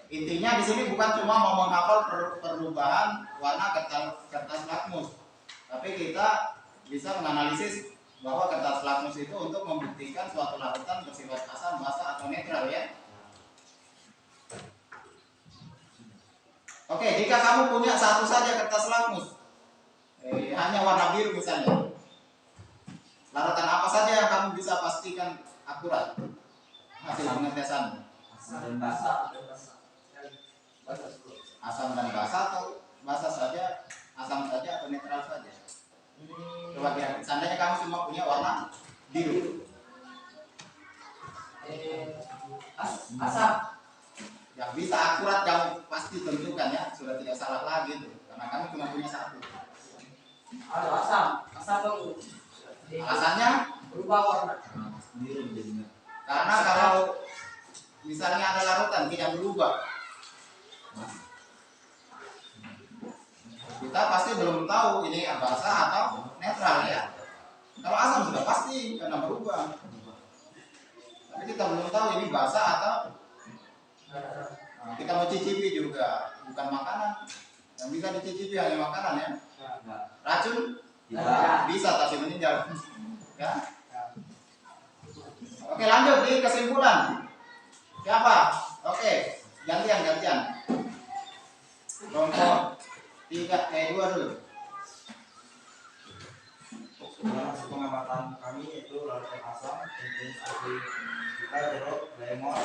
Intinya di sini bukan cuma mau menghafal perubahan warna kertas lakmus, tapi kita bisa menganalisis bahwa kertas lakmus itu untuk membuktikan suatu larutan bersifat asam, basa, atau netral ya. Oke, jika kamu punya satu saja kertas lakmus, hanya warna biru misalnya, larutan apa saja yang kamu bisa pastikan akurat hasil pengetesan? Dan basa. Asam dan basa atau basa saja, asam saja atau netral saja? Coba kira, seandainya kamu cuma punya warna biru, Asam. yang bisa akurat kamu pasti tentukan ya, sudah tidak salah lagi tuh, karena kamu cuma punya satu. Ada asam. Asam bagus. Alasannya Berubah warna. Biru menjadi merah. karena kalau misalnya ada larutan tidak berubah, kita pasti belum tahu ini basa atau netral ya. Kalau asam sudah pasti karena berubah, tapi kita belum tahu ini basa atau kita mau cicipi juga, bukan makanan. Yang bisa dicicipi hanya makanan ya. Racun Tidak. bisa tapi meninggal. Ya. Oke, lanjut di kesimpulan. Siapa? Oke, gantian. Kelompok 2 dulu. Dalam pengamatan kami itu larutan asam, jenis asli kita jeruk, lemon,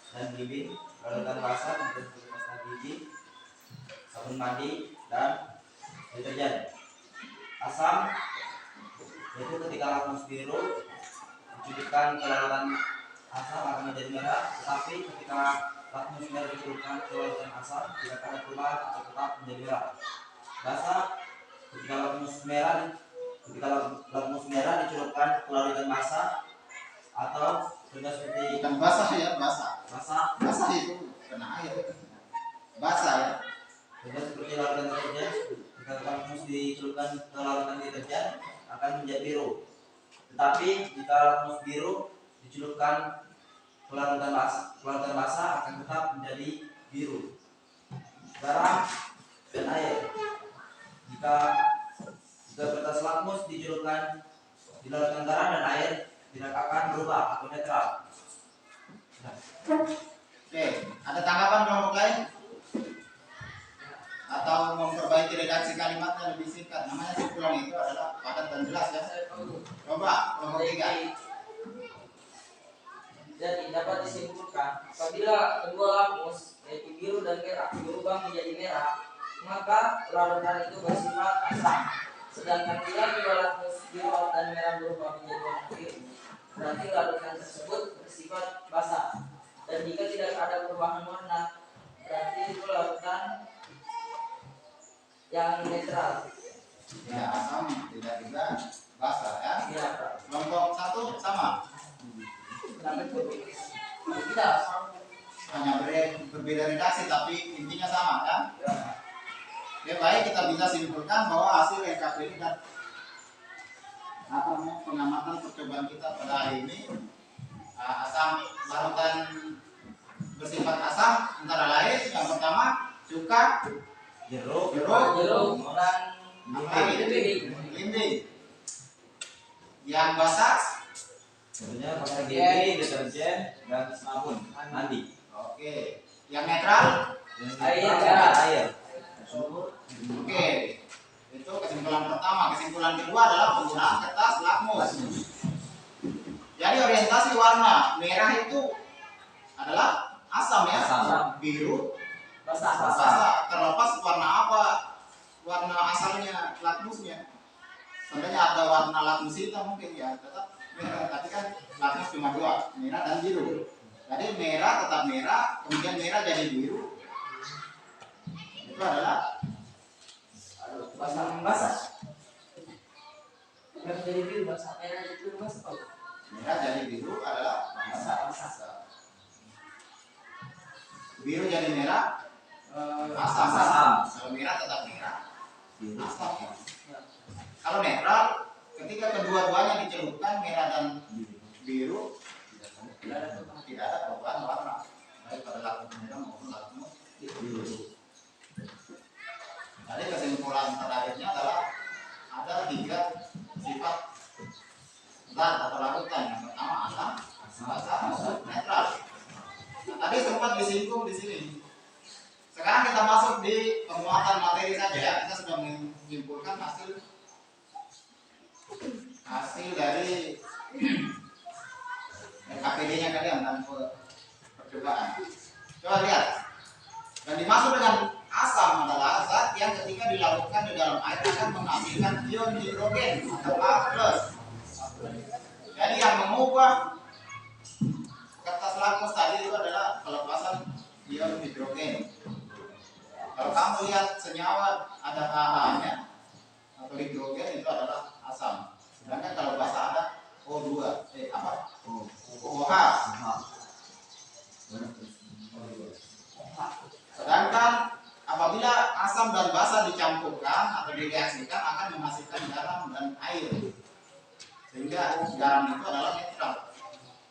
dan belimbing. Larutan basa jenis pasta gigi, sabun mandi, dan deterjen. Asam yaitu ketika lakmus biru dicelupkan ke larutan asam akan menjadi merah, tetapi ketika lakmus merah dicelupkan ke larutan asam tidak akan berubah atau tetap menjadi merah. Basa ketika lakmus merah dicelupkan ke larutan basa atau sudah seperti Bukan basah ya, basa. basa Basah itu kena air. Basah ya. sudah seperti larutan deterjen. Jika lakmus dicelupkan ke larutan deterjen akan menjadi biru. Tetapi jika lakmus biru dicelupkan ke larutan basa akan tetap menjadi biru. Garam dan air. Jika kertas lakmus dicelupkan di larutan garam dan air tidak akan berubah atau netral. Oke, ada tanggapan kelompok lain? Atau memperbaiki redaksi kalimatnya lebih singkat? Namanya simpulan itu adalah padat dan jelas ya. Coba kelompok 3. Jadi dapat disimpulkan apabila kedua lakmus yaitu biru dan merah berubah menjadi merah, maka larutan itu bersifat asam. Sedangkan bila kedua lakmus biru dan merah berubah menjadi warna biru, berarti larutan tersebut bersifat basa. Dan jika tidak ada perubahan warna, berarti itu larutan yang netral. Tidak asam, tidak juga basah ya. Ya, Kelompok 1 sama. kenapa itu? Tidak. Hanya berbeda redaksi tapi intinya sama kan? Ya baik, kita bisa simpulkan bahwa hasil LKP dan pengamatan percobaan kita pada hari ini, asam larutan bersifat asam antara lain yang pertama cuka, Jeruk, Jeruk dan belimbing. Yang basah, sebenarnya pasta gigi, deterjen, dan sabun mandi. oke. Yang netral, Air. oke. Itu kesimpulan pertama. Kesimpulan kedua adalah penggunaan kertas lakmus. Jadi orientasi warna merah itu adalah asam ya, Asam. biru, basah. basa. Terlepas warna apa, warna asalnya lakmusnya. Sebenarnya ada warna lakmus hitam mungkin ya, tetap merah. Tapi kan lakmus cuma 2, merah dan biru. Jadi merah tetap merah, kemudian merah jadi biru. Itu adalah Basah. Merah jadi biru basah. Merah jadi biru basah. Merah jadi biru adalah basa. Biru jadi merah asam. Kalau merah tetap merah, asam. Kalau netral, ketika kedua-duanya dicelupkan merah dan biru, tidak ada perubahan warna baik pada lakmus merah maupun lakmus biru. Jadi kesimpulan terakhirnya adalah ada 3 sifat zat atau larutan. Yang pertama asam, basa, netral. Nah, tadi sempat disinggung di sini. Sekarang kita masuk di penguatan materi saja ya. Kita sudah menyimpulkan hasil dari KPD-nya kalian dan percobaan. Coba lihat. Dan dimaksud dengan asam adalah zat yang ketika dilarutkan di dalam air akan menghasilkan ion hidrogen atau A+. Jadi yang mengubah kertas lakmus tadi itu adalah pelepasan ion hidrogen. Kalau kamu lihat senyawa ada HH-nya atau hidrogen itu adalah asam. Sedangkan kalau basa ada O2, OH. Sedangkan apabila asam dan basa dicampurkan atau direaksikan akan menghasilkan garam dan air. Sehingga garam itu adalah netral.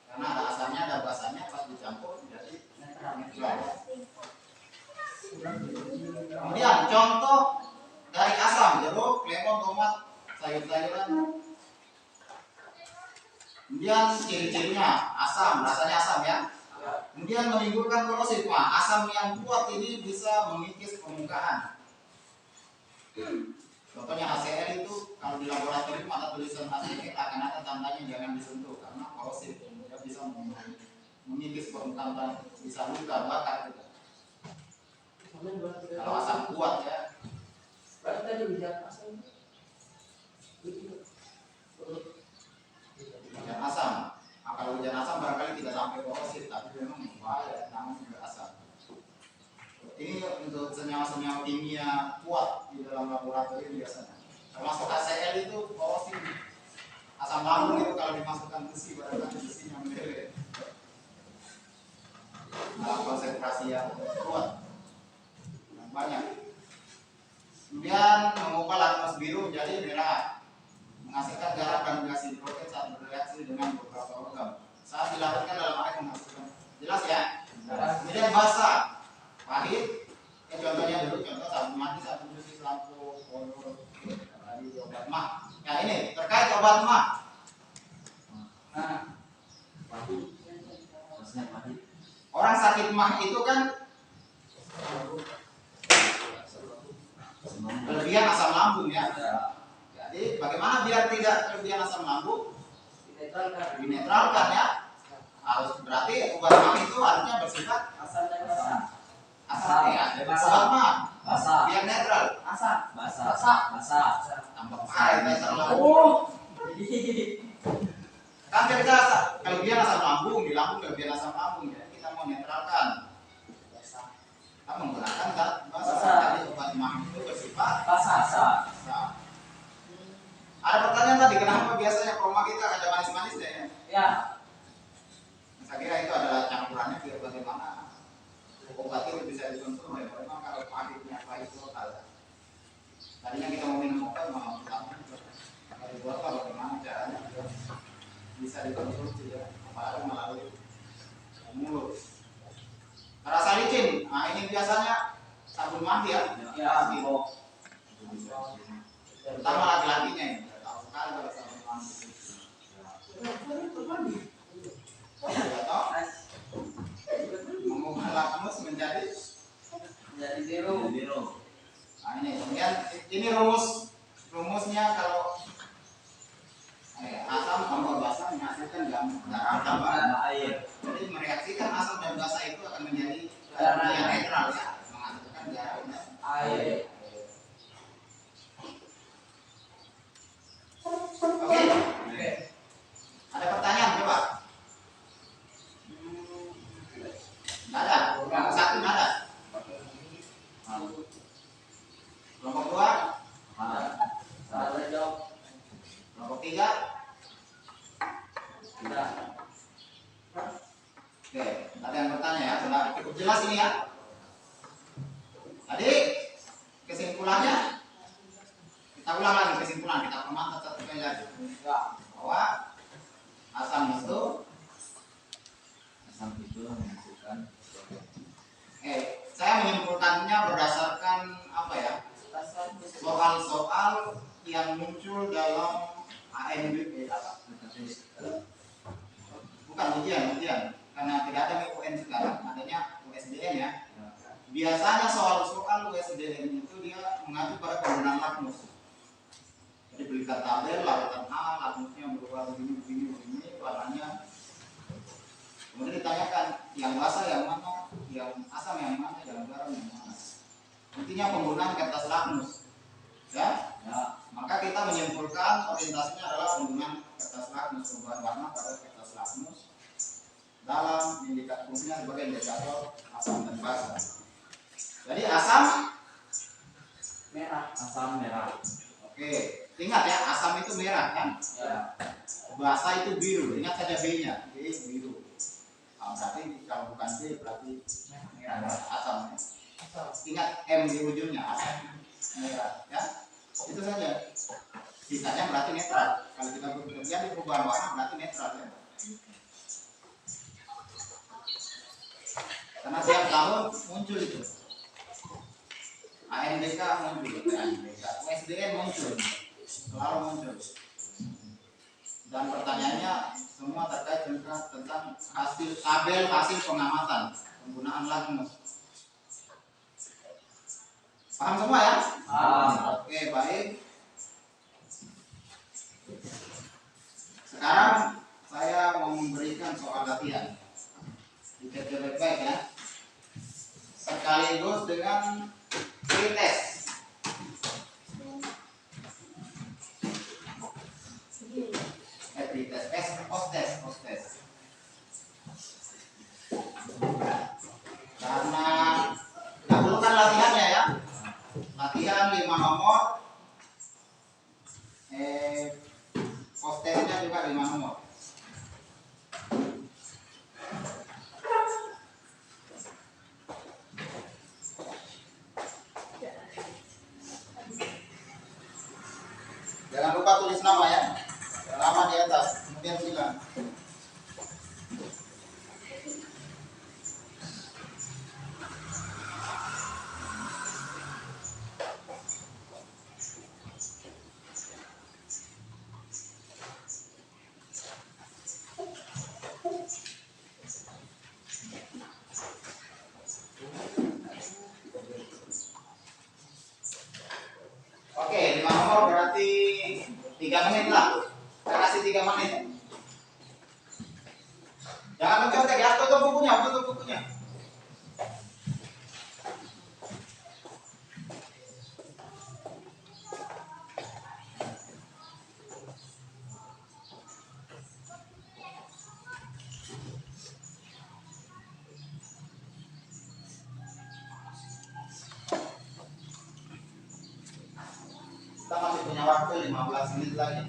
Karena ada asamnya, ada basanya, pas dicampur menjadi netral. Kemudian contoh dari asam, jeruk, lemon, tomat, sayur-sayuran. Kemudian ciri-cirinya asam, rasanya asam ya. Kemudian menimbulkan korosif. Asam yang kuat ini bisa mengikis permukaan. Contohnya HCl itu kalau di laboratorium ada tulisan HCl akan ada tandanya jangan disentuh karena korosif. Dia bisa mengikis permukaan dan bisa luka bakar gitu. Kalau asam kuat ya. Berarti tadi bisa asam. Hujan asam. Kalau hujan asam barangkali tidak sampai korosif, tapi memang bahaya, namun juga asam. Ini untuk senyawa-senyawa kimia kuat di dalam laboratorium biasanya. Termasuk HCl itu korosif. Asam lambung itu kalau dimasukkan besi barangkali besinya meleleh. Dalam konsentrasi yang kuat, yang banyak. Kemudian mengubah lakmus biru menjadi merah. Menghasilkan garam dan gas hidrogen saat bereaksi dengan beberapa logam. Saat dilarutkan dalam air menghasilkan. Jelas ya? Kemudian basa, pahit. Contohnya dulu contoh sabun mandi, sabun cuci, lampu, kolor, tadi obat mah. Ya ini terkait obat mah. Nah, orang sakit mah itu kan kelebihan asam lambung ya. Jadi bagaimana biar tidak kelebihan asam lambung? Dinetralkan ya. Harus berarti obat mah itu harusnya bersifat Asam dan basa. asam ya. Obat mah biar netral. Asam. Basa. Tambah pahit asam lambung. Kan kita kelebihan asam lambung, di lambung kelebihan asam lambung ya. Kita mau netralkan. Kita menggunakan zat basa. Jadi obat mah itu bersifat Basa. basa. Ada pertanyaan tadi, kenapa biasanya koma kita ada manis-manisnya ya? Ya. Saya kira itu adalah campurannya biar bagaimana obat itu bisa dikonsumsi. Memang kalau pahitnya pahit lokal. Tadinya kita mau minum obat mau utama kalau dibuat bagaimana caranya bisa dikonsumsi ya, apalagi melalui mulut. Rasa licin, nah ini biasanya sabun mandi ya. Ya. Terutama laki-lakinya ini. Sekali kalau sabun mandi. Mengubah lakmus menjadi biru. Nah ini kemudian ini rumusnya kalau asam tambah basa menghasilkan garam tambah Air. jadi mereaksikan asam dan basa itu akan menjadi yang netral ya, menghasilkan garam dan Air. Oke. Ada pertanyaan coba? Nggak ada. Kelompok 1 nggak ada. Kelompok 2? Salah jawab. Kelompok 3? Tidak. sekali lagi Ya. bahwa asam itu menunjukkan saya menyimpulkannya berdasarkan apa ya? Soal-soal yang muncul dalam ANBP, bukan ujian, karena tidak ada UN sekarang, adanya USDN ya. Biasanya soal-soal USDN itu dia mengacu pada penggunaan lakmus. Jadi berikan tabel, larutan A, lakmusnya berupa begini, warnanya. Kemudian ditanyakan yang basa yang mana, yang asam yang mana, yang garam yang mana. Intinya penggunaan kertas lakmus. Ya, maka kita menyimpulkan orientasinya adalah penggunaan kertas lakmus, perubahan warna pada kertas lakmus dalam indikator fungsinya sebagai indikator asam dan basa. Jadi asam merah. Oke, ingat ya, asam itu merah kan? Ya. Basa itu biru. Ingat saja B-nya, B biru. Berarti kalau bukan B berarti merah, asam. Ingat M di ujungnya, asam merah. Ya, itu saja. Sisanya berarti netral. Kalau kita bekerja di perubahan warna berarti netral ya. Karena tiap tahun muncul itu. ANBK muncul, USDN muncul, selalu muncul. Dan pertanyaannya semua terkait tentang hasil pengamatan penggunaan lakmus. Paham semua ya? Oke, baik. Sekarang saya mau memberikan soal latihan. Dicatat baik-baik ya. Sekaligus dengan pretest. Post-test. Karena dahulukan latihannya ya. Latihan 5 nomor. Post-testnya juga 5 nomor. Jangan lupa tulis nama ya. Nama di atas, kemudian bilang. Oke, 5 nomor berarti 3 menit lah. Saya kasih 3 menit. Jangan mencontek ya, tutup bukunya. Kita masih punya waktu 15 menit lagi.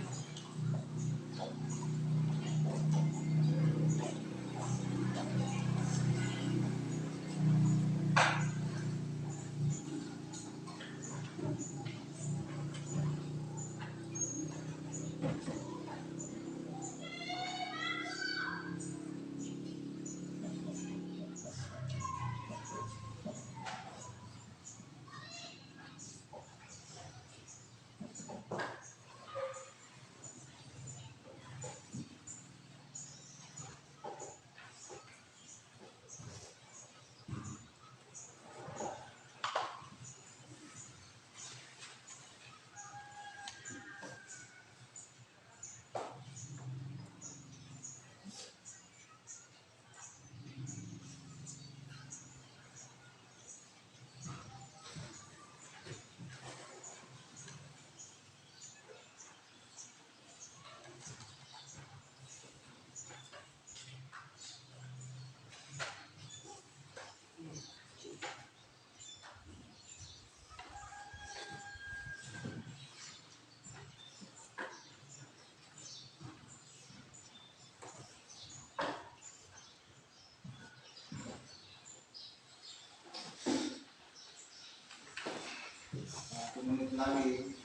Menit lagi.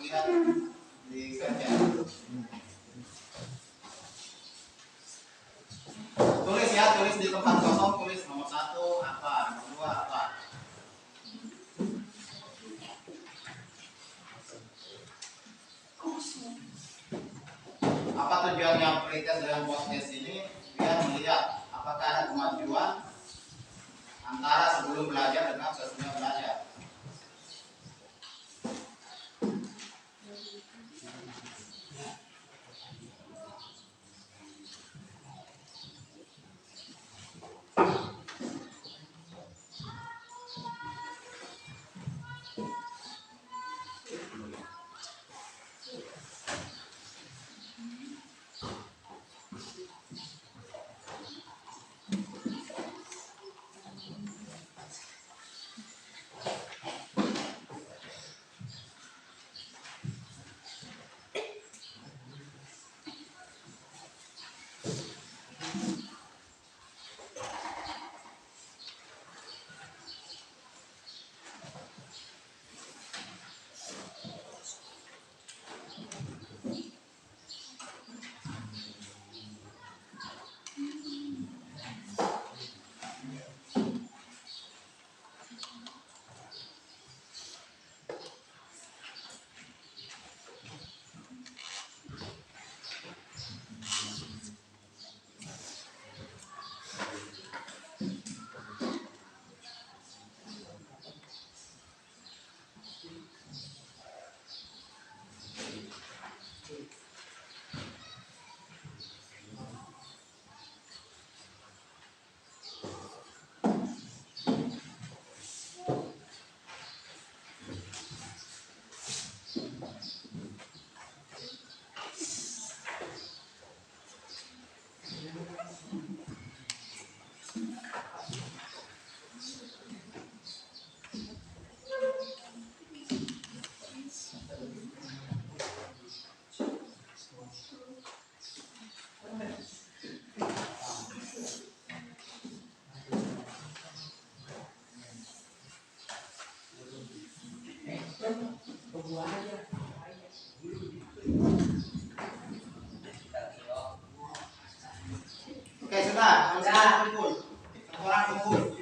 lihat di kerja. Tulis ya, tulis di tempat kosong, tulis nomor 1 apa, nomor 2 apa. Apa tujuannya pretest dengan post-test ini? Biar melihat apakah ada kemajuan antara sebelum belajar dengan sesudah belajar. Oke, sudah. Sudah kumpul. Orang kumpul.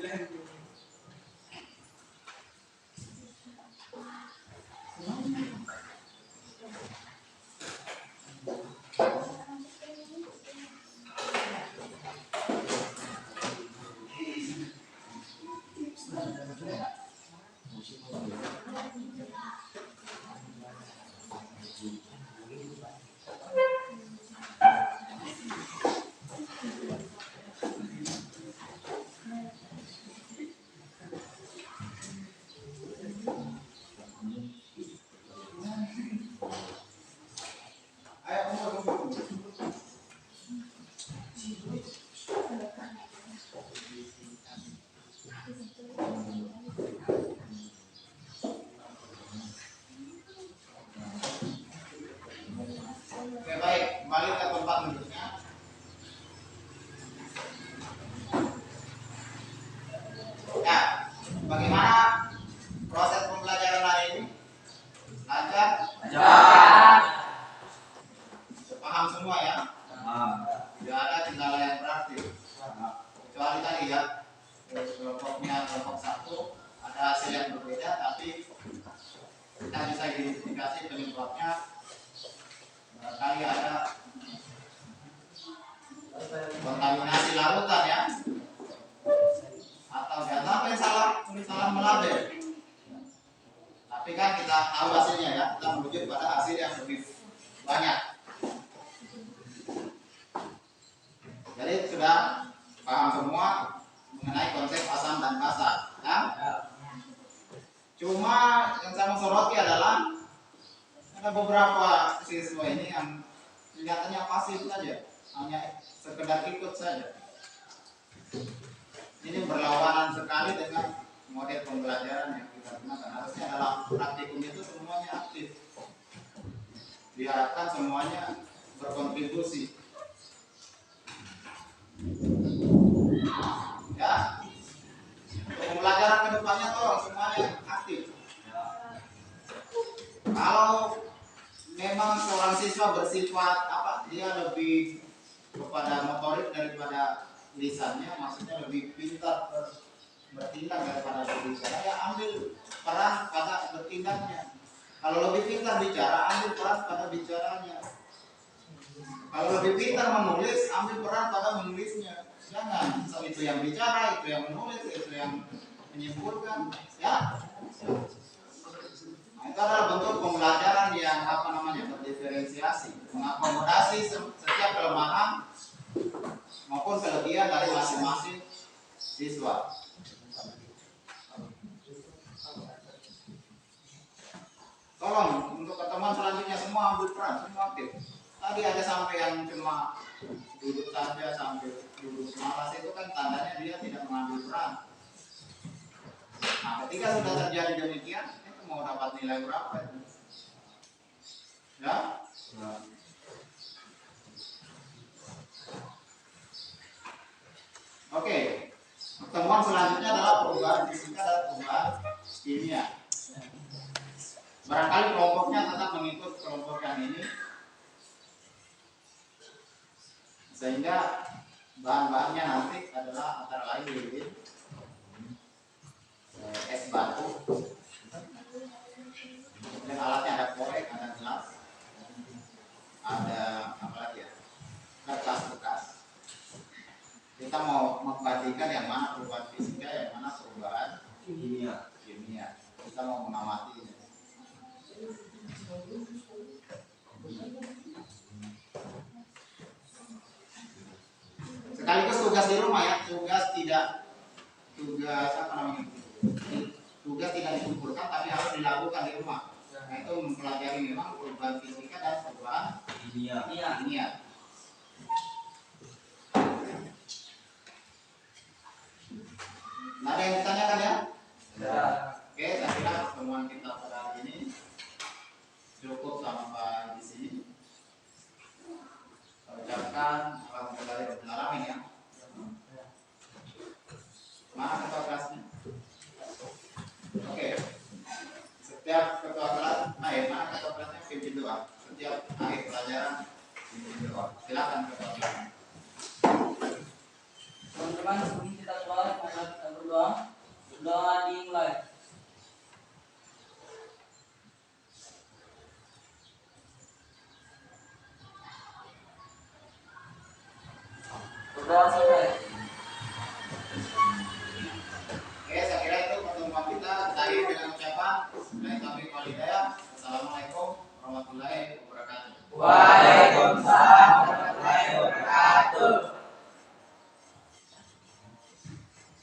Ayo kumpul. Oke, baik. Kembali ke tempat duduknya. Ya, bagaimana proses pembelajaran hari ini? Lancar? Paham semua ya? Tidak ada kendala yang berarti. Kecuali tadi ya, kelompoknya kelompok 1 ada hasil yang berbeda, tapi kita bisa identifikasi penyebabnya. Barangkali ada kontaminasi larutan ya, atau jangan sampai salah melabel. Tapi kan kita tahu hasilnya ya, kita menuju pada hasil yang lebih banyak. Jadi sudah paham semua mengenai konsep asam dan basa ya? Cuma yang saya mau soroti adalah ada beberapa siswa ini yang kelihatannya pasif saja, hanya sekedar ikut saja. Ini berlawanan sekali dengan model pembelajaran yang kita gunakan. Harusnya dalam praktikum itu semuanya aktif, diharapkan semuanya berkontribusi ya. Pembelajaran kedepannya tolong semuanya aktif. Kalau siswa bersifat apa? Dia lebih kepada motorik daripada lisannya, maksudnya lebih pintar bertindak daripada berbicara, ya ambil peran pada bertindaknya. Kalau lebih pintar bicara, ambil peran pada bicaranya. Kalau lebih pintar menulis, ambil peran pada menulisnya. Jangan itu yang bicara, itu yang menulis, itu yang menyimpulkan, ya. Nah, itu adalah bentuk pembelajaran yang berdiferensiasi, mengakomodasi setiap kelemahan maupun kelebihan dari masing-masing siswa. Tolong untuk pertemuan selanjutnya semua ambil peran, semua aktif. Tadi ada sampai yang cuma duduk saja, sampai duduk malas, itu kan tandanya dia tidak mengambil peran. Nah, ketika sudah terjadi demikian, itu mau dapat nilai berapa itu? Ya? Oke. Pertemuan selanjutnya adalah perubahan fisika dan perubahan kimia. Barangkali kelompoknya tetap mengikut kelompok yang ini, sehingga bahan-bahannya nanti adalah antara lain lilin, es batu, dan alatnya ada korek, ada gelas, ada apa lagi ya, kertas bekas. Kita mau memperhatikan yang mana perubahan fisika, yang mana perubahan kimia. Kita mau mengamati. Sekaligus tugas di rumah ya, tugas tidak dikumpulkan tapi harus dilakukan di rumah. Nah, itu mempelajari memang perubahan fisika dan perubahan kimia. Nah, ada yang ditanyakan ya? Ya. Oke, saya kira pertemuan kita pada hari ini cukup sampai di sini. Ucapkan alhamdulillah rabbil alamin ya. Mana ketua kelasnya? Oke. Setiap ketua kelas, mana ketua kelasnya pimpin doa. Setiap akhir pelajaran pimpin doa. Silakan ketua kelasnya. Teman-teman, sebelum kita keluar, mari kita berdoa. Doa dimulai. Berdoa selesai. Oke, saya kira itu pertemuan kita tadi dengan ucapan Assalamualaikum warahmatullahi wabarakatuh.